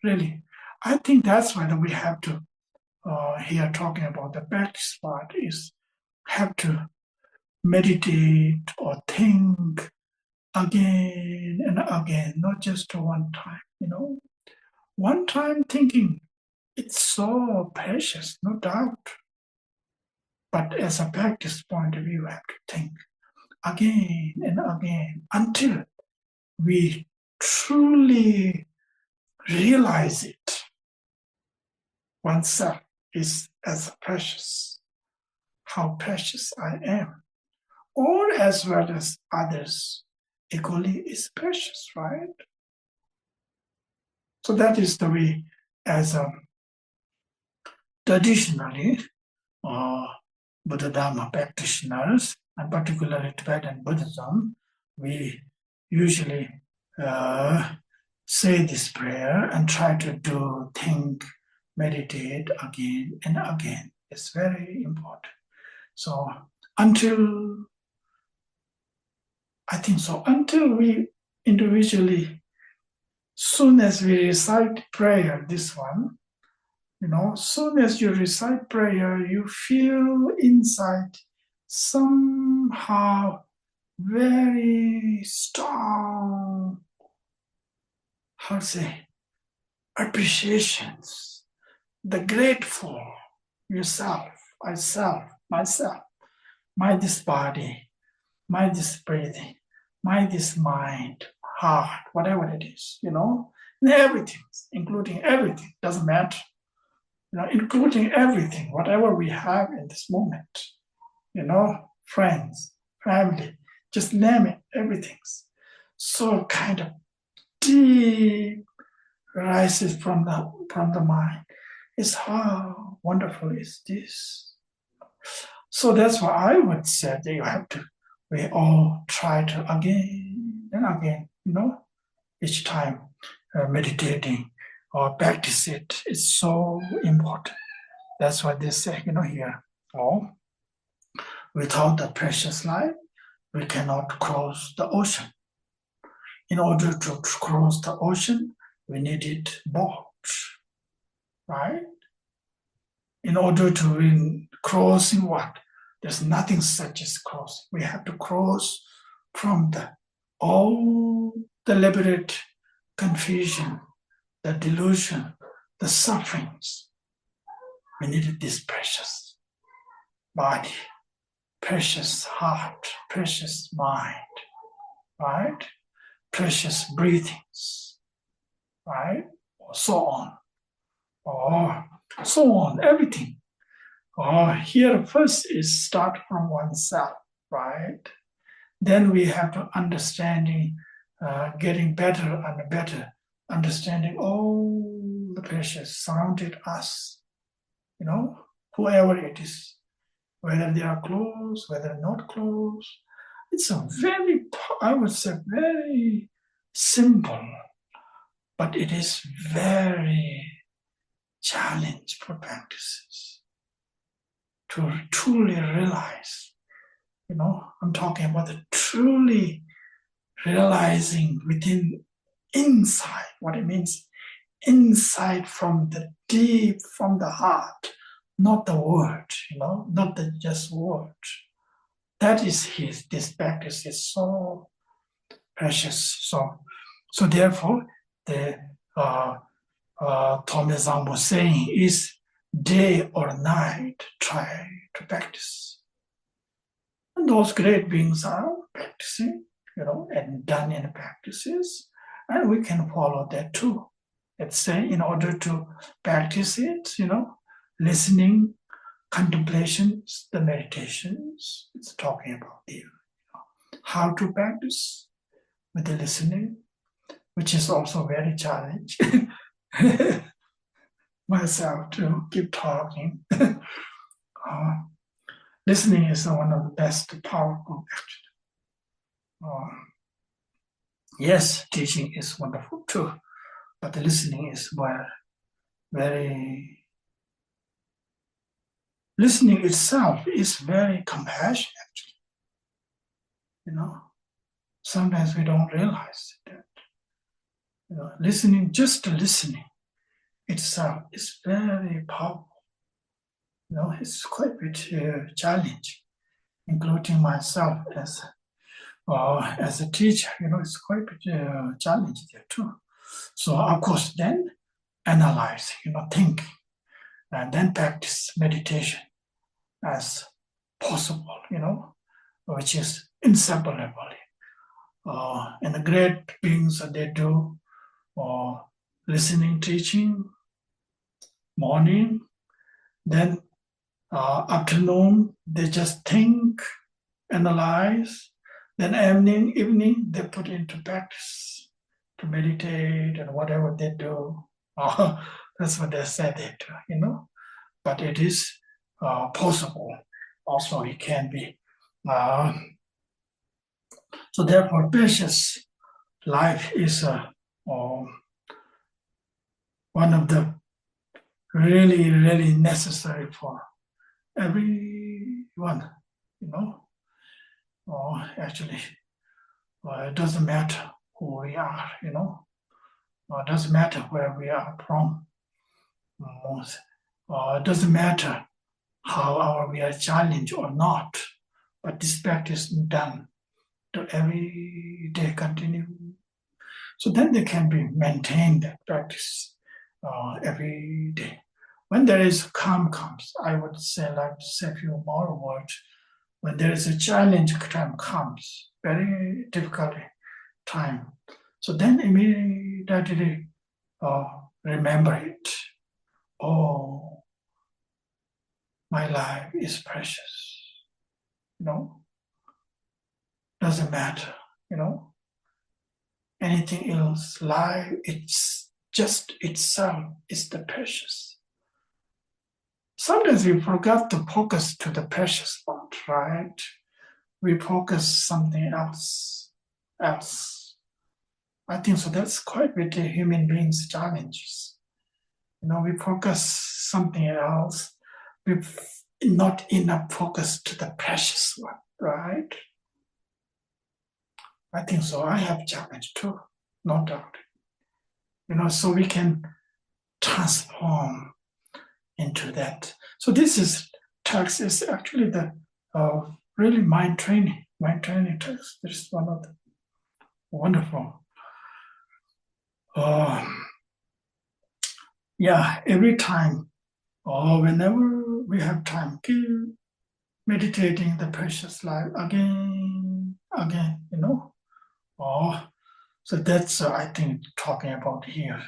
really. I think that's why we have to, here talking about the practice part, is have to meditate or think again and again, not just one time, One time thinking, it's so precious, no doubt. But as a practice point of view, you have to think again and again until we truly realize it. Oneself is as precious, how precious I am, or as well as others equally is precious, right? So that is the way, as traditionally, Buddha Dharma practitioners, and particularly Tibetan Buddhism, we usually say this prayer and try to think, meditate again and again. It's very important. So until we individually, soon as we recite prayer, this one, soon as you recite prayer, you feel inside somehow very strong, how to say, appreciations, the grateful yourself, myself, my this body, my this breathing, my this mind, heart, whatever it is, and everything, including everything, doesn't matter, including everything, whatever we have in this moment, friends, family, just name it, everything's so kind of deep rises from the mind. Is how wonderful is this? So that's why I would say that we all try to again and again, each time meditating or practice it. It's so important. That's why they say, here, without the precious life, we cannot cross the ocean. In order to cross the ocean, we needed boat, right? In order to crossing what? There's nothing such as crossing. We have to cross from all the deliberate confusion, the delusion, the sufferings. We needed this precious body, precious heart, precious mind, right? Precious breathings, right? Or so on. Or so on, everything. Here first is start from oneself, right? Then we have to understanding, getting better and better, understanding all the precious surrounded us, whoever it is, whether they are close, whether not close. It's a very, I would say, very simple, but it is very challenge for practices to truly realize, I'm talking about the truly realizing within, inside, what it means, inside from the deep, from the heart, not the word, not the just word. That is this practice is so precious. So therefore, the Tokmé Zangpo saying is day or night, try to practice. And those great beings are practicing, and done in practices, and we can follow that too. Let's say in order to practice it, listening, contemplations, the meditations, it's talking about how to practice with the listening, which is also very challenging. Myself to keep talking. Listening is one of the best powerful actually. Yes, teaching is wonderful too, but the listening is very. Listening itself is very compassionate. Actually, sometimes we don't realize that. Listening, just listening itself is very powerful. It's quite a bit challenging, including myself as a teacher. It's quite a bit challenging there too. So of course, then analyze, think, and then practice meditation as possible. Which is inseparable. And the great beings that they do, listening, teaching, morning, then afternoon, they just think, analyze, then evening, they put into practice to meditate and whatever they do. That's what they said they do, But it is possible. Also, it can be So therefore, precious life is one of the really, really necessary for everyone, actually, it doesn't matter who we are, it doesn't matter where we are from, it doesn't matter how we are challenged or not, but this practice done to every day continue. So then they can be maintained that practice every day. When there is calm comes, I would say like to say a few more words. When there is a challenge time comes, very difficult time. So then immediately remember it. Oh, my life is precious. Doesn't matter, anything else. Life, it's just itself is the precious. Sometimes we forget to focus to the precious part, right? We focus something else. I think so. That's quite with the human beings' challenges. We focus something else. We not enough focus to the precious one, right? I think so. I have challenge too, no doubt. So we can transform into that. So this is text is actually the really mind training text. This is one of the wonderful. Every time or whenever we have time, keep meditating the precious life again, so that's I think talking about here,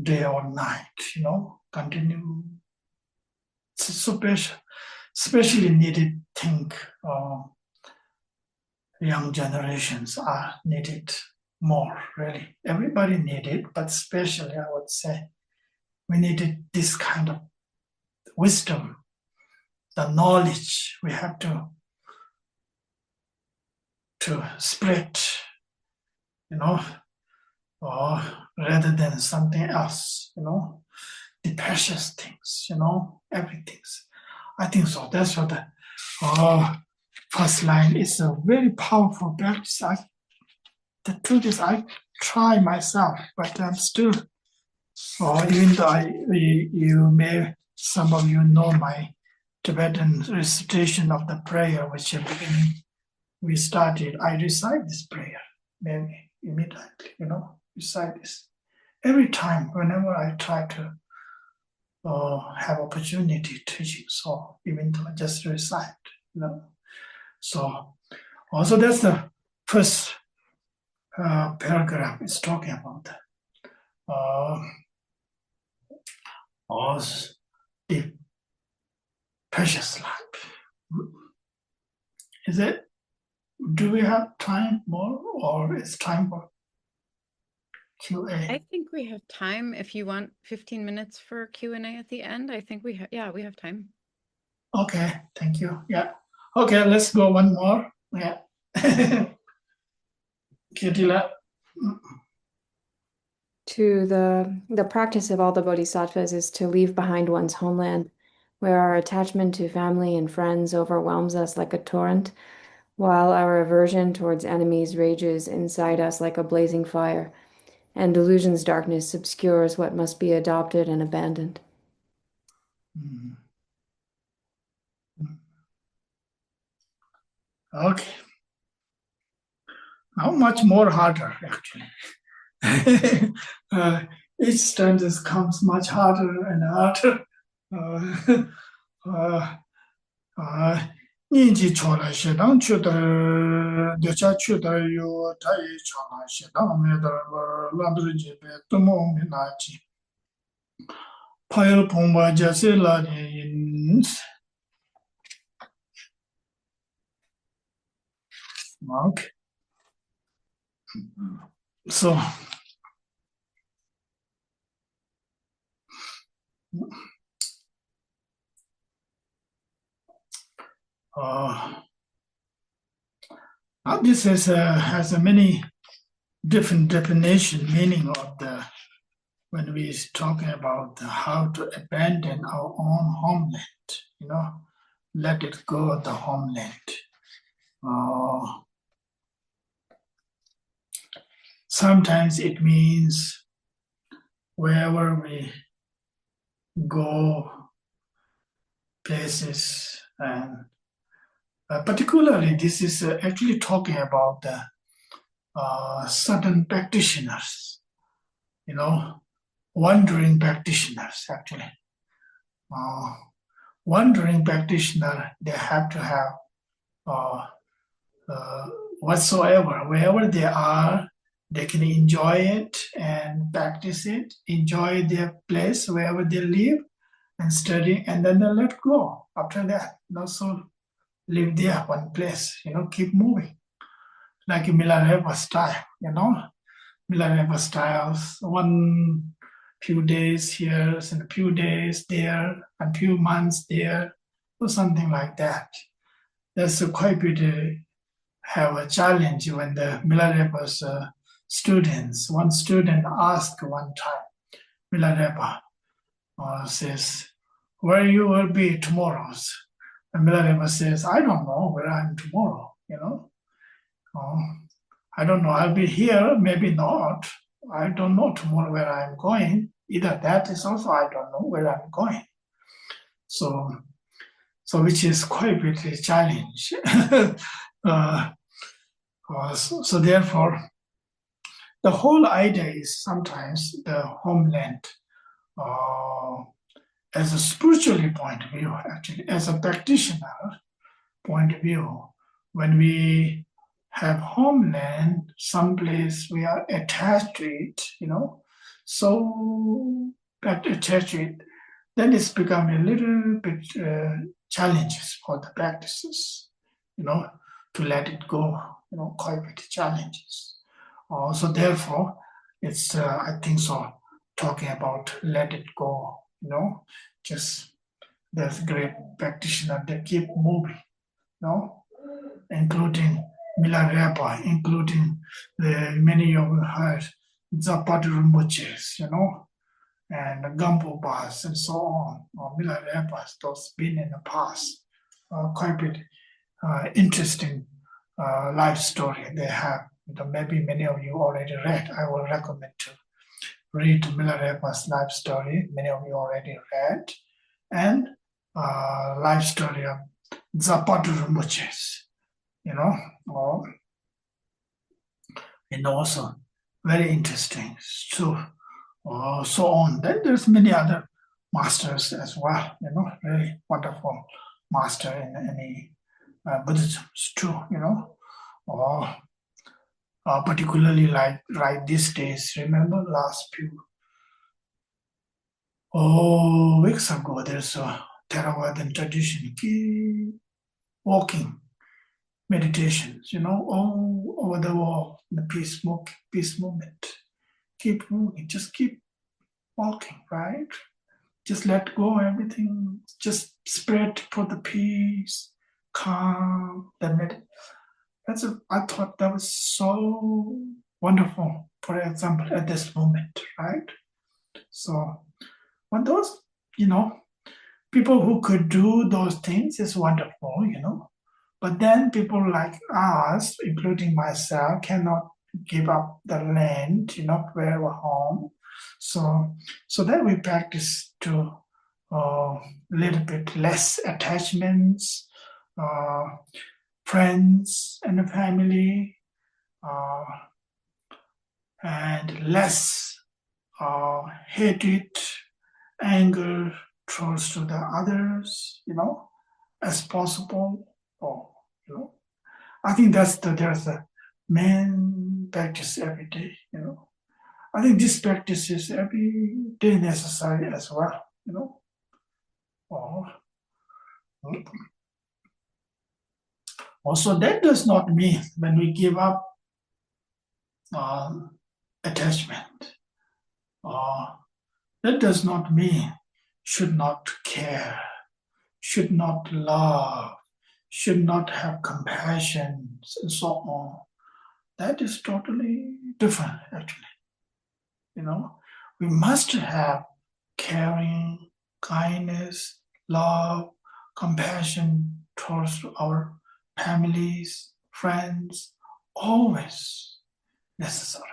day or night, continue. It's so special, especially needed. Think young generations are needed more. Really, everybody needed, but especially I would say we needed this kind of wisdom, the knowledge we have to spread, or rather than something else, the precious things, everything. I think so. That's what the first line is a very powerful practice. The truth is, I try myself, but I'm still, even though some of you know my Tibetan recitation of the prayer, which at the beginning we started, I recite this prayer, maybe immediately, recite this. Every time, whenever I try to have opportunity teaching, so even though I just recite, So also that's the first paragraph is talking about the precious life. Is it? Do we have time more, or it's time for QA? I think we have time. If you want 15 minutes for Q&A at the end, I think we have time. Okay, thank you. Yeah. Okay, let's go one more. Yeah. Kirtila. To the practice of all the bodhisattvas is to leave behind one's homeland, where our attachment to family and friends overwhelms us like a torrent, while our aversion towards enemies rages inside us like a blazing fire, and delusion's darkness obscures what must be adopted and abandoned. Okay. How much more harder, actually? Each sentence comes much harder and harder. 年纪长了，适当觉得留下觉得有太长了，适当没得拉不住呗，多么没垃圾。怕有碰吧，就是那的因此。Okay. So, This has a many different definition, meaning of when we talking about how to abandon our own homeland, let it go of the homeland. Sometimes it means wherever we go, places, and particularly this is actually talking about the certain practitioners, wandering practitioners actually. Wandering practitioner, they have to have whatsoever, wherever they are, they can enjoy it and practice it, enjoy their place wherever they live and study, and then they let go after that. So live there, one place, keep moving. Like a Milarepa style, Milarepa styles, one few days here and a few days there, and few months there, or something like that. That's quite bit have a challenge when the Milarepa's students, one student asked one time, Milarepa says, where you will be tomorrow? And Milarepa says, I don't know where I'm tomorrow, I don't know, I'll be here, maybe not. I don't know tomorrow where I'm going. Either that is also, I don't know where I'm going. So which is quite a bit a challenge. So therefore, the whole idea is sometimes the homeland as a spiritually point of view, actually, as a practitioner point of view, when we have homeland, someplace we are attached to it, so attached to it, then it's become a little bit challenges for the practices, to let it go, quite a bit challenges. So therefore, it's, I think so, talking about let it go, just there's great practitioner that keep moving, including Milarepa, including many of you heard Zapata Rinpoches, and Gampo Bas and so on, or Milarepas, those been in the past, quite a bit interesting life story they have. Maybe many of you already read. I will recommend to read Milarepa's life story. Many of you already read. And life story of Zapata Rinpoches, and also very interesting. So on. Then there's many other masters as well, really wonderful master in any Buddhism too, or particularly like right these days. Remember last few weeks ago, there's a Theravadan tradition, keep walking meditations, all over the world, the peace movement. Keep moving, just keep walking, right? Just let go everything, just spread for the peace, calm, I thought that was so wonderful, for example, at this moment, right? So when those, people who could do those things is wonderful, but then people like us, including myself, cannot give up the land, where we're home. So that we practice to a little bit less attachments, friends and the family, and less hatred, anger towards to the others, as possible. I think there's a main practice every day, I think this practice is every day necessary as well, Also, that does not mean when we give up attachment, that does not mean should not care, should not love, should not have compassion, and so on. That is totally different, actually. We must have caring, kindness, love, compassion towards our families, friends, always necessarily.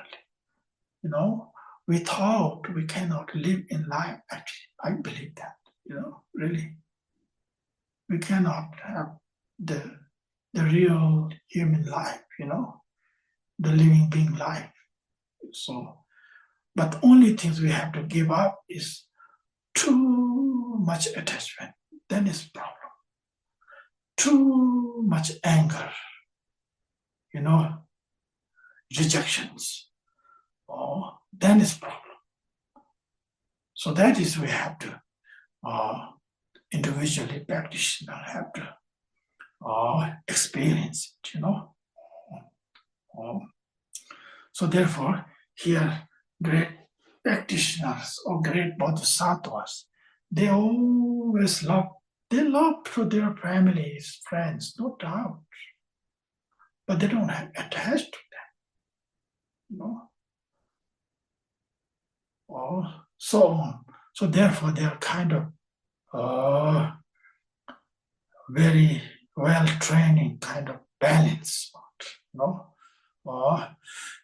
Without we cannot live in life, actually. I believe that, really. We cannot have the real human life, the living being life. So, but the only things we have to give up is too much attachment. Then is problem. Too much anger, rejections. Oh, then is problem. So that is we have to individually practitioner have to experience it, So therefore, here great practitioners or great bodhisattvas, they always love for their families, friends, no doubt. But they don't have attached to them, or so on. So therefore, they are kind of very well training kind of balance,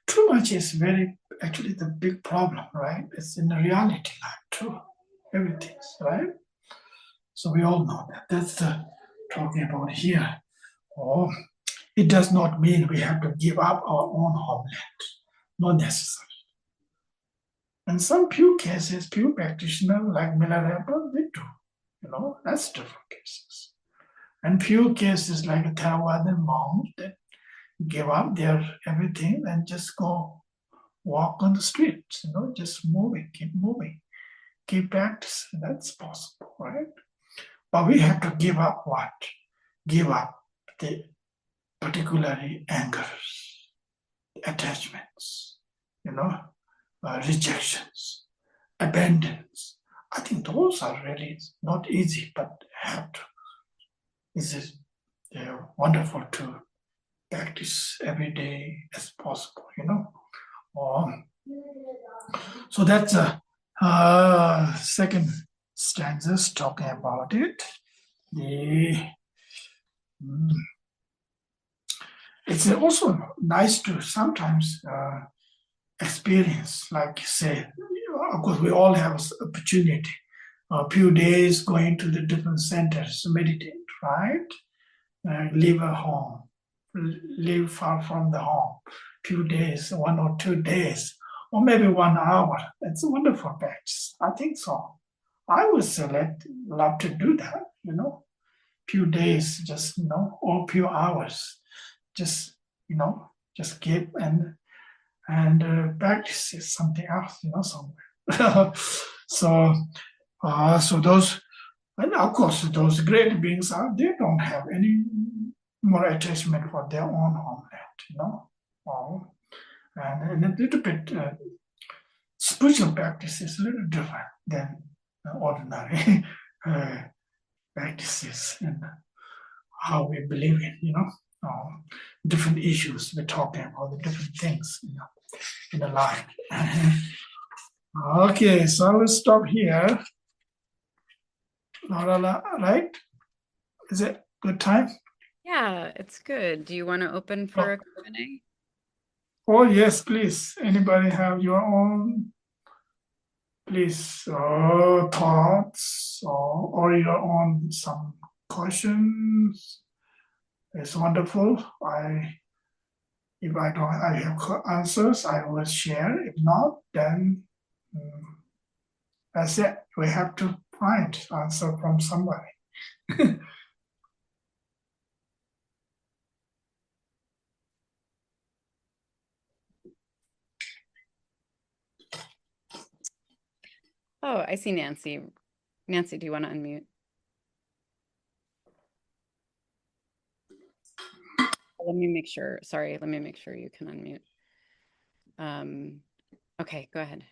too much is very actually the big problem, right? It's in the reality life too. Everything, right? So we all know that. That's the talking about here. It does not mean we have to give up our own homeland. Not necessary. And some few cases, few practitioners like Milarepa, they do. That's different cases. And few cases like Theravada monks that give up their everything and just go walk on the streets, just moving, keep practicing. That's possible, right? But we have to give up what? Give up the particularly angers, attachments, rejections, abandons. I think those are really not easy, but have to. This is wonderful to practice every day as possible, So that's a second stanza talking about it. It's also nice to sometimes experience, like say, of course, we all have opportunity. A few days going to the different centers to meditate, right? Leave a home, live far from the home. Few days, 1 or 2 days, or maybe 1 hour. It's a wonderful practice. I think so. I would love to do that, few days, just, or few hours, just, just give and practice is something else, somewhere. So those, and of course, those great beings they don't have any more attachment for their own homeland, and a little bit spiritual practice is a little different than ordinary practices and how we believe in, different issues. We're talking about the different things, in the life. Okay, so I will stop here. Laura, right? Is it good time? Yeah, it's good. Do you want to open for a Q&A? Oh, yes, please. Anybody have your own, please, thoughts or your own some questions? It's wonderful. If I have answers, I will share. If not, then that's it. We have to find answer from somebody. Oh, I see Nancy. Nancy, do you want to unmute? Let me make sure. Sorry, let me make sure you can unmute. Okay, go ahead.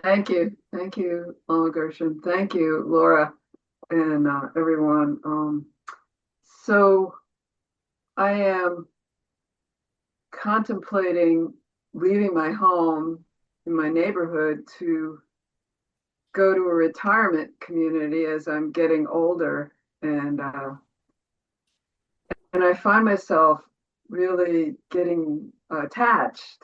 Thank you. Thank you, Lama Gursam. Thank you, Laura. and everyone. So I am contemplating leaving my home in my neighborhood to go to a retirement community as I'm getting older, and I find myself really getting attached,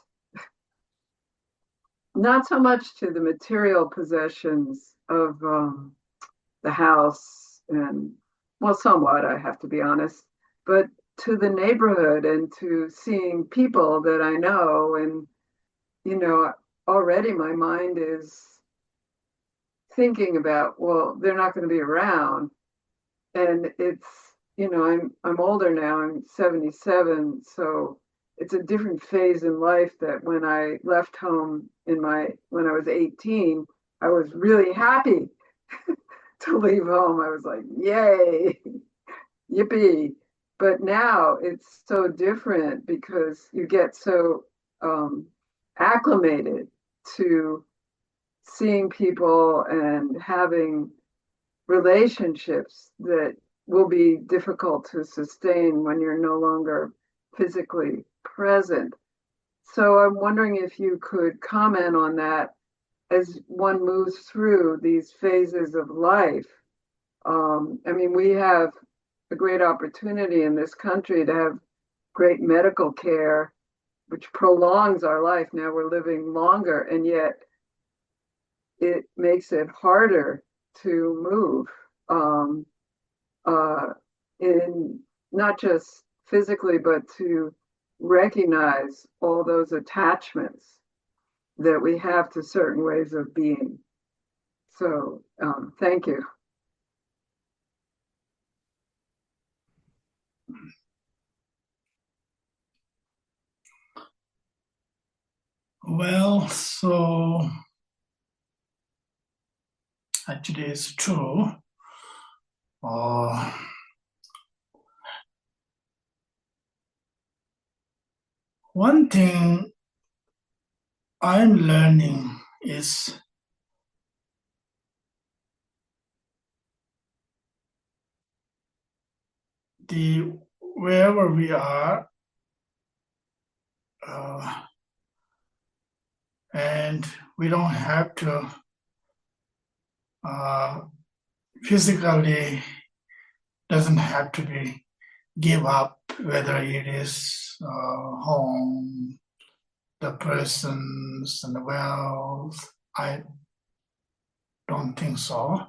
not so much to the material possessions of the house, and well, somewhat, I have to be honest, but to the neighborhood and to seeing people that I know. And, you know, already my mind is thinking about, well, they're not going to be around. And it's, you know, I'm older now, I'm 77, so it's a different phase in life that when I left home when I was 18, I was really happy to leave home. I was like, yay, yippee. But now it's so different because you get so acclimated to seeing people and having relationships that will be difficult to sustain when you're no longer physically present. So I'm wondering if you could comment on that as one moves through these phases of life. I mean, we have a great opportunity in this country to have great medical care, which prolongs our life. Now we're living longer, and yet it makes it harder to move uh, in not just physically, but to recognize all those attachments that we have to certain ways of being. So, thank you. Well, so actually it's true. One thing I'm learning is wherever we are, and we don't have to physically doesn't have to be give up, whether it is home, the persons, and the wealth. I don't think so.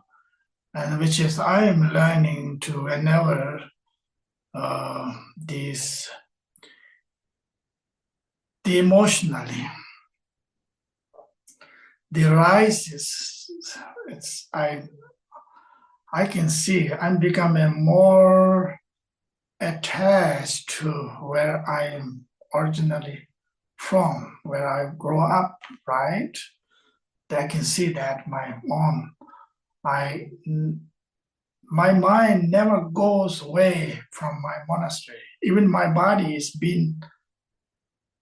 And which is I am learning to whenever these the emotionally the rise is I can see I'm becoming more attached to where I am originally from, where I grew up, right? I can see that my mind never goes away from my monastery. Even my body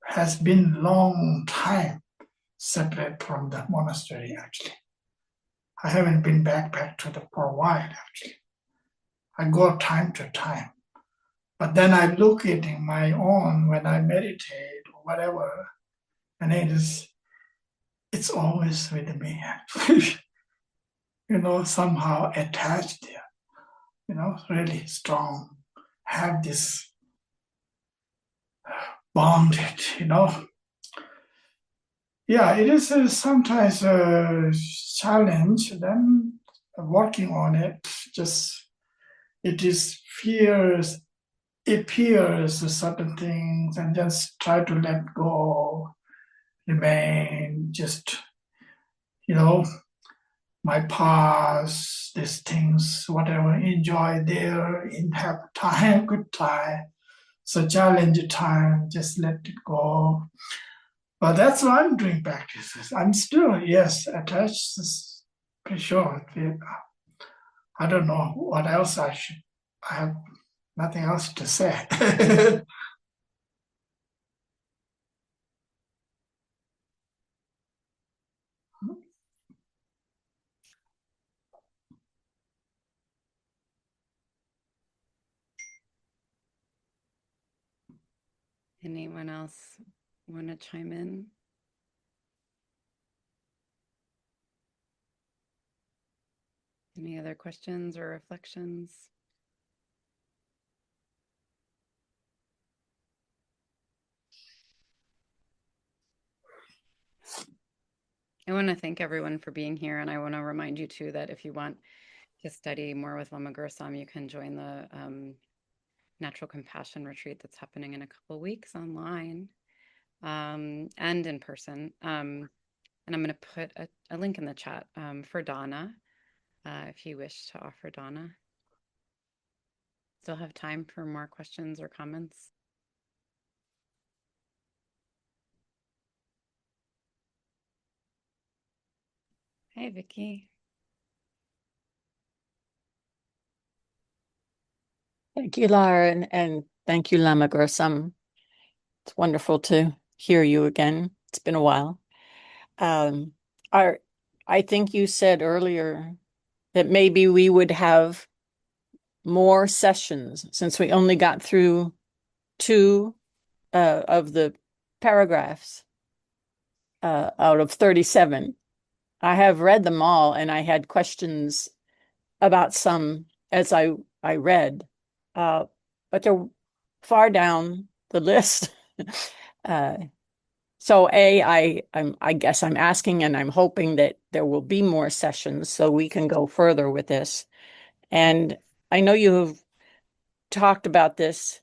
has been long time separate from the monastery. Actually, I haven't been back to the for a while. Actually, I go time to time, but then I look at it my own when I meditate or whatever, and it's always with me. Somehow attached there. Really strong. Have this bonded. Yeah, it is sometimes a challenge. Then working on it, just it is fears, appears certain things, and just try to let go, remain, just my past, these things, whatever, enjoy there, have time, good time. So challenge time, just let it go. But that's what I'm doing practices. I'm still, yes, attached, pretty sure. I don't know what else I have nothing else to say. anyone else want to chime in? Any other questions or reflections? I want to thank everyone for being here, and I want to remind you too that if you want to study more with Lama Gursam, you can join the Natural Compassion Retreat that's happening in a couple weeks online and in person. And I'm going to put a link in the chat for Donna, if you wish to offer Donna. Still have time for more questions or comments? Hi, Vicky. Thank you, Lara, and thank you, Lama Gursam. It's wonderful to hear you again. It's been a while. I think you said earlier that maybe we would have more sessions since we only got through 2 of the paragraphs out of 37. I have read them all, and I had questions about some as I read, but they're far down the list. So I guess I'm asking and I'm hoping that there will be more sessions so we can go further with this. And I know you have talked about this,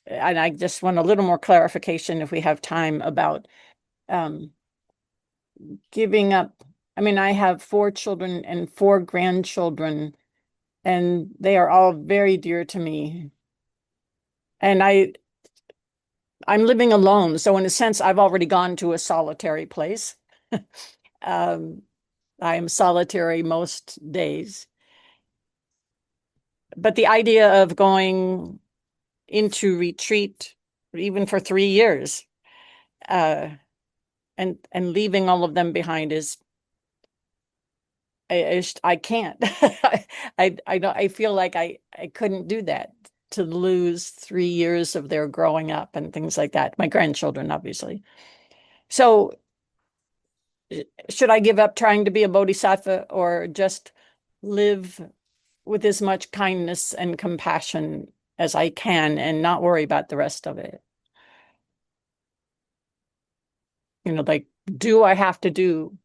and I just want a little more clarification if we have time about giving up. I mean, I have 4 children and 4 grandchildren, and they are all very dear to me. And I'm living alone, so in a sense, I've already gone to a solitary place. I am solitary most days. But the idea of going into retreat, even for 3 years, and leaving all of them behind is I can't. I feel like I couldn't do that, to lose 3 years of their growing up and things like that. My grandchildren, obviously. So should I give up trying to be a bodhisattva or just live with as much kindness and compassion as I can and not worry about the rest of it? Like, do I have to do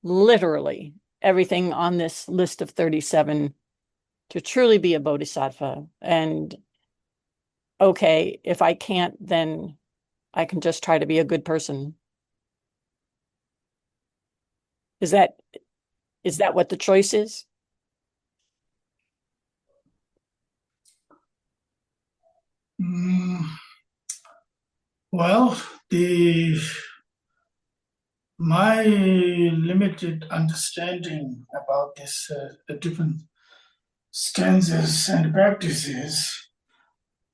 literally everything on this list of 37 to truly be a bodhisattva? And okay, if I can't, then I can just try to be a good person. Is that what the choice is? Well, my limited understanding about this, the different stanzas and practices,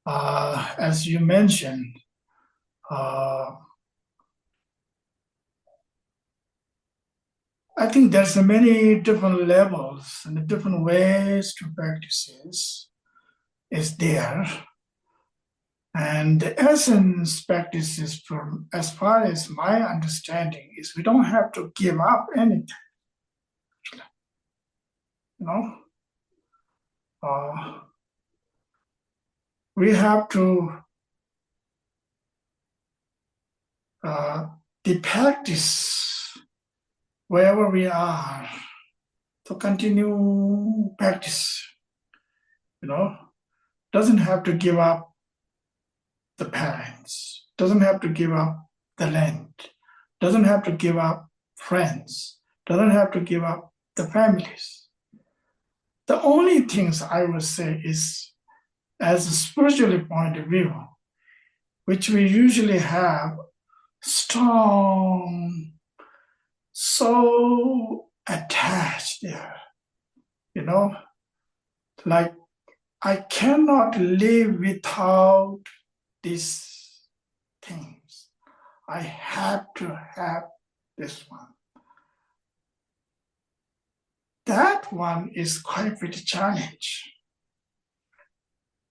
as you mentioned, I think there's many different levels and different ways to practices is there. And the essence practices, from as far as my understanding, is we don't have to give up anything. We have to the practice wherever we are to continue practice. Doesn't have to give up the parents, doesn't have to give up the land, doesn't have to give up friends, doesn't have to give up the families. The only things I would say is, as a spiritual point of view, which we usually have strong, so attached there, like I cannot live without these things. I have to have this one. That one is quite a bit challenge.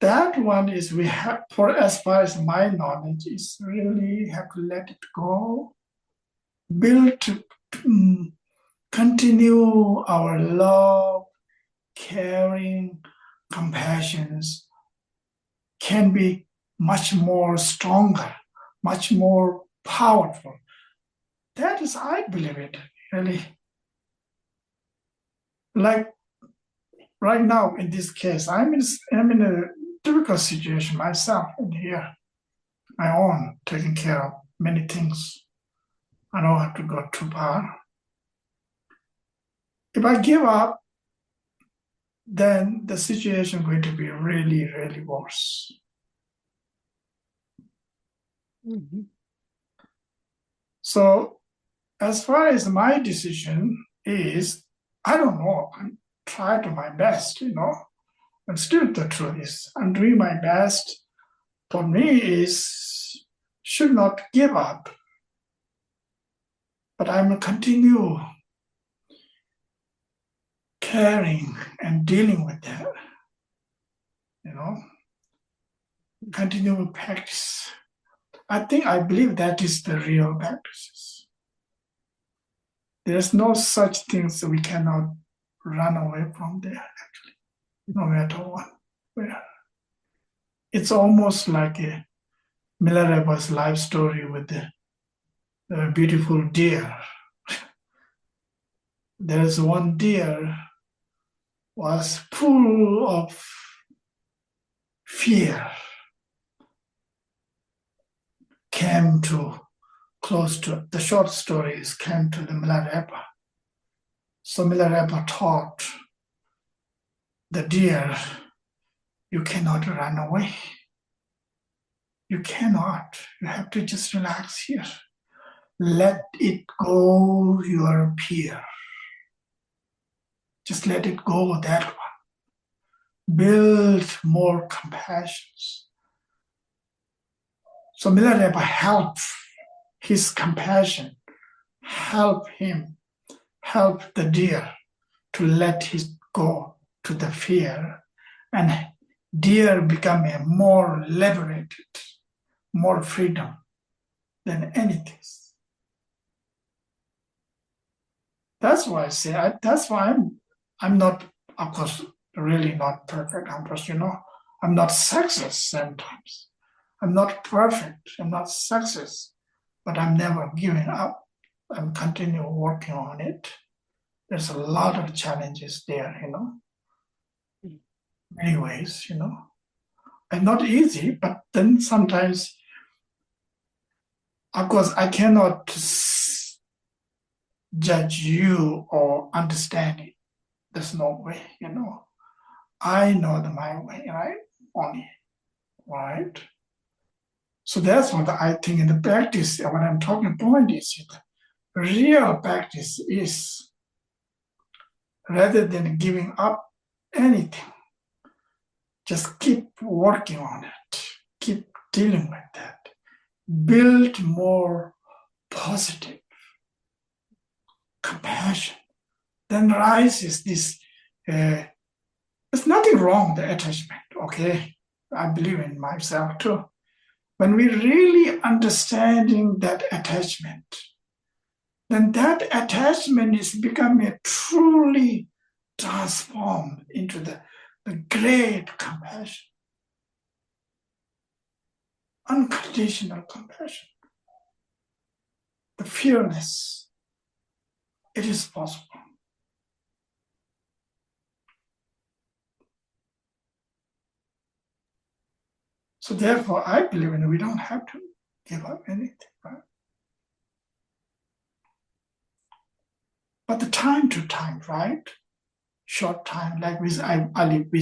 that one is we have, for as far as my knowledge, is really have to let it go, build, continue our love, caring, compassions can be much more stronger, much more powerful. That is, I believe it, really. Like right now, in this case, I'm in a difficult situation myself in here, my own, taking care of many things. I don't have to go too far. If I give up, then the situation is going to be really, really worse. Mm-hmm. So as far as my decision is, I don't know, I'm trying to my best, and still the truth is, I'm doing my best. For me is, should not give up, but I'm continue caring and dealing with that, continue to practice. I believe that is the real practices. There's no such things that we cannot run away from there, actually, no matter what. It's almost like a Milarepa's life story with the beautiful deer. There's one deer was full of fear, came to close to, the short stories came to the Milarepa. So Milarepa taught the deer, you cannot run away. You cannot. You have to just relax here. Let it go, your fear. Just let it go, that one. Build more compassion. So Milarepa helped his compassion, help him, help the deer to let it go to the fear, and deer become a more liberated, more freedom than anything. That's why I say, that's why I'm not, of course, really not perfect. I'm not success sometimes. I'm not perfect. I'm not success, but I'm never giving up. I'm continue working on it. There's a lot of challenges there, many ways, and not easy, but then sometimes, of course, I cannot judge you or understand it. There's no way, I know my way, right? Only, right? So that's what I think in the practice, when I'm talking point is, real practice is, rather than giving up anything, just keep working on it, keep dealing with that, build more positive compassion. Then rises this, there's nothing wrong with the attachment, okay? I believe in myself too. When we really understanding that attachment, then that attachment is becoming a truly transformed into the great compassion, unconditional compassion, the fearless. It is possible. So therefore, I believe we don't have to give up anything, right? But the time to time, right? Short time, like we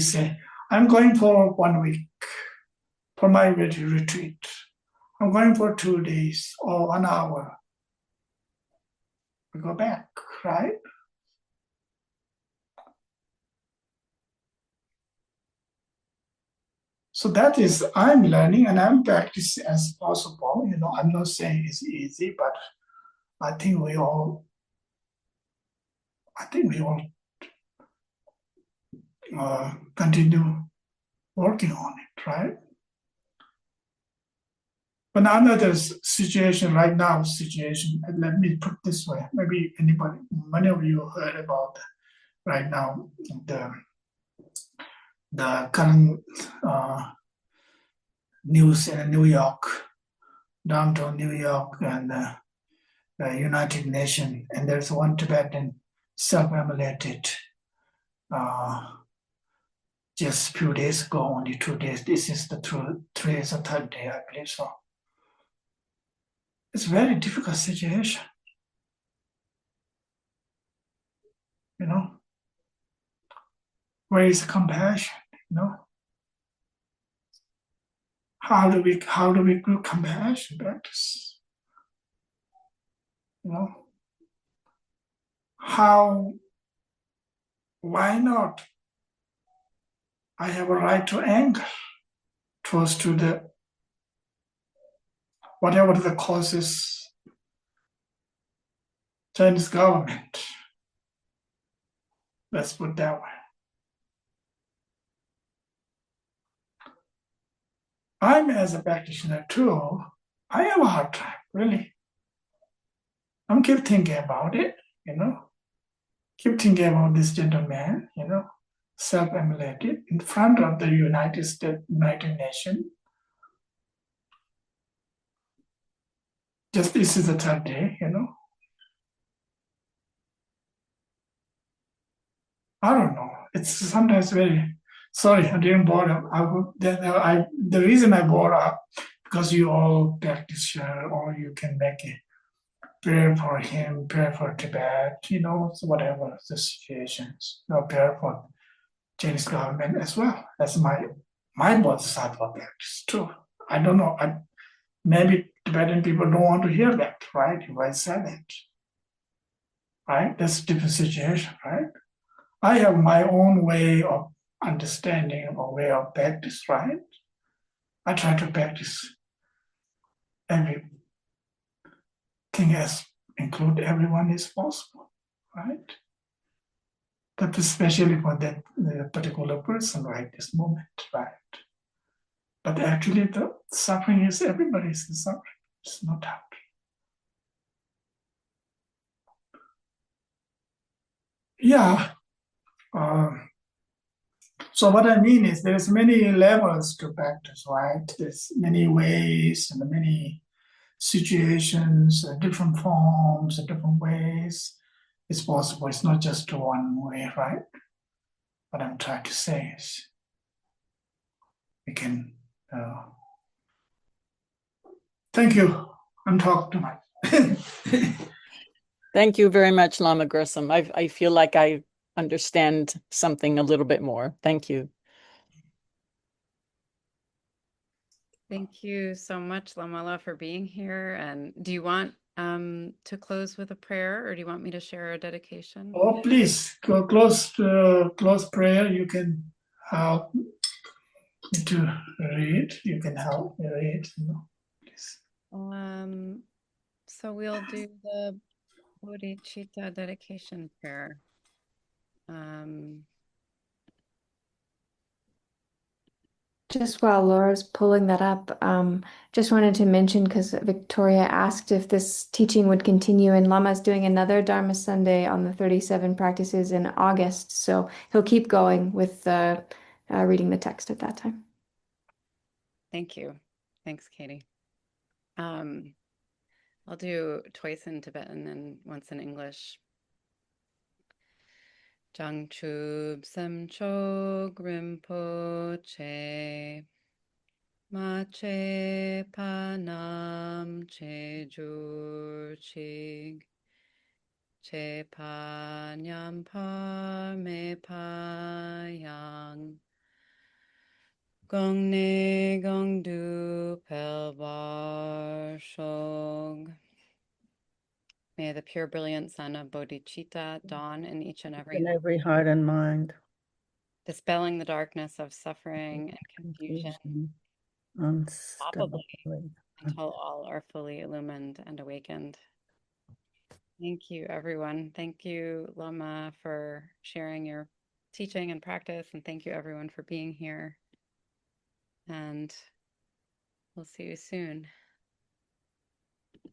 say, I'm going for 1 week for my retreat. I'm going for 2 days or 1 hour. We go back, right? So that is, I'm learning and I'm practicing as possible. I'm not saying it's easy, but I think we all continue working on it, right? But another situation right now, and let me put this way, maybe many of you heard about right now, the current news in New York, downtown New York, and the United Nations, and there's one Tibetan self-immolated just a few days ago, only 2 days. This is the today's the third day, I believe so. It's a very difficult situation, you know. Where is compassion, you know? How do we do compassion practice? You know? Why not? I have a right to anger towards to the whatever the causes, Chinese government. Let's put it that way. I'm as a practitioner too. I have a hard time, really. I'm keep thinking about it, you know. Keep thinking about this gentleman, you know, self-immolated in front of the United Nations. Just this is the third day, you know. I don't know. It's sometimes very sorry. I didn't bother. The reason I brought up because you all practice or you can make a prayer for him, prayer for Tibet, you know, whatever the situations, you know, prayer for Chinese government as well. That's my Bodhisattva practice too. I don't know. Maybe Tibetan people don't want to hear that, right? If I said it, right? That's a different situation, right? I have my own way of understanding or way of practice, right? I try to practice everything as include everyone is possible, right? But especially for that particular person, right, this moment, right? But actually the suffering is everybody's suffering. It's not out. Yeah. So what I mean is there's many levels to practice, right? There's many ways and many situations, different forms, different ways. It's possible. It's not just one way, right? What I'm trying to say is we can. Thank you. I'm talking too much. Thank you very much, Lama Gursam. I feel like I understand something a little bit more. Thank you. Thank you so much, Lamala, for being here. And do you want to close with a prayer, or do you want me to share a dedication? Oh, please go close prayer. You can help me to read. You can help me read. You know, please. So we'll do the bodhicitta dedication prayer. Just while Laura's pulling that up, just wanted to mention, because Victoria asked if this teaching would continue, and Lama's doing another Dharma Sunday on the 37 practices in August, so he'll keep going with reading the text at that time. Thank you. Thanks, Katie. I'll do twice in Tibetan and once in English. Jangchub Semchog Rinpoche Mache Panam Chejur Chig Che Panyam Parme Payang Gong Ne Gong Du Pelbar Shog. May the pure, brilliant sun of bodhicitta dawn in each and every heart and mind, dispelling the darkness of suffering and confusion, unstoppably, until all are fully illumined and awakened. Thank you, everyone. Thank you, Lama, for sharing your teaching and practice, and thank you, everyone, for being here. And we'll see you soon.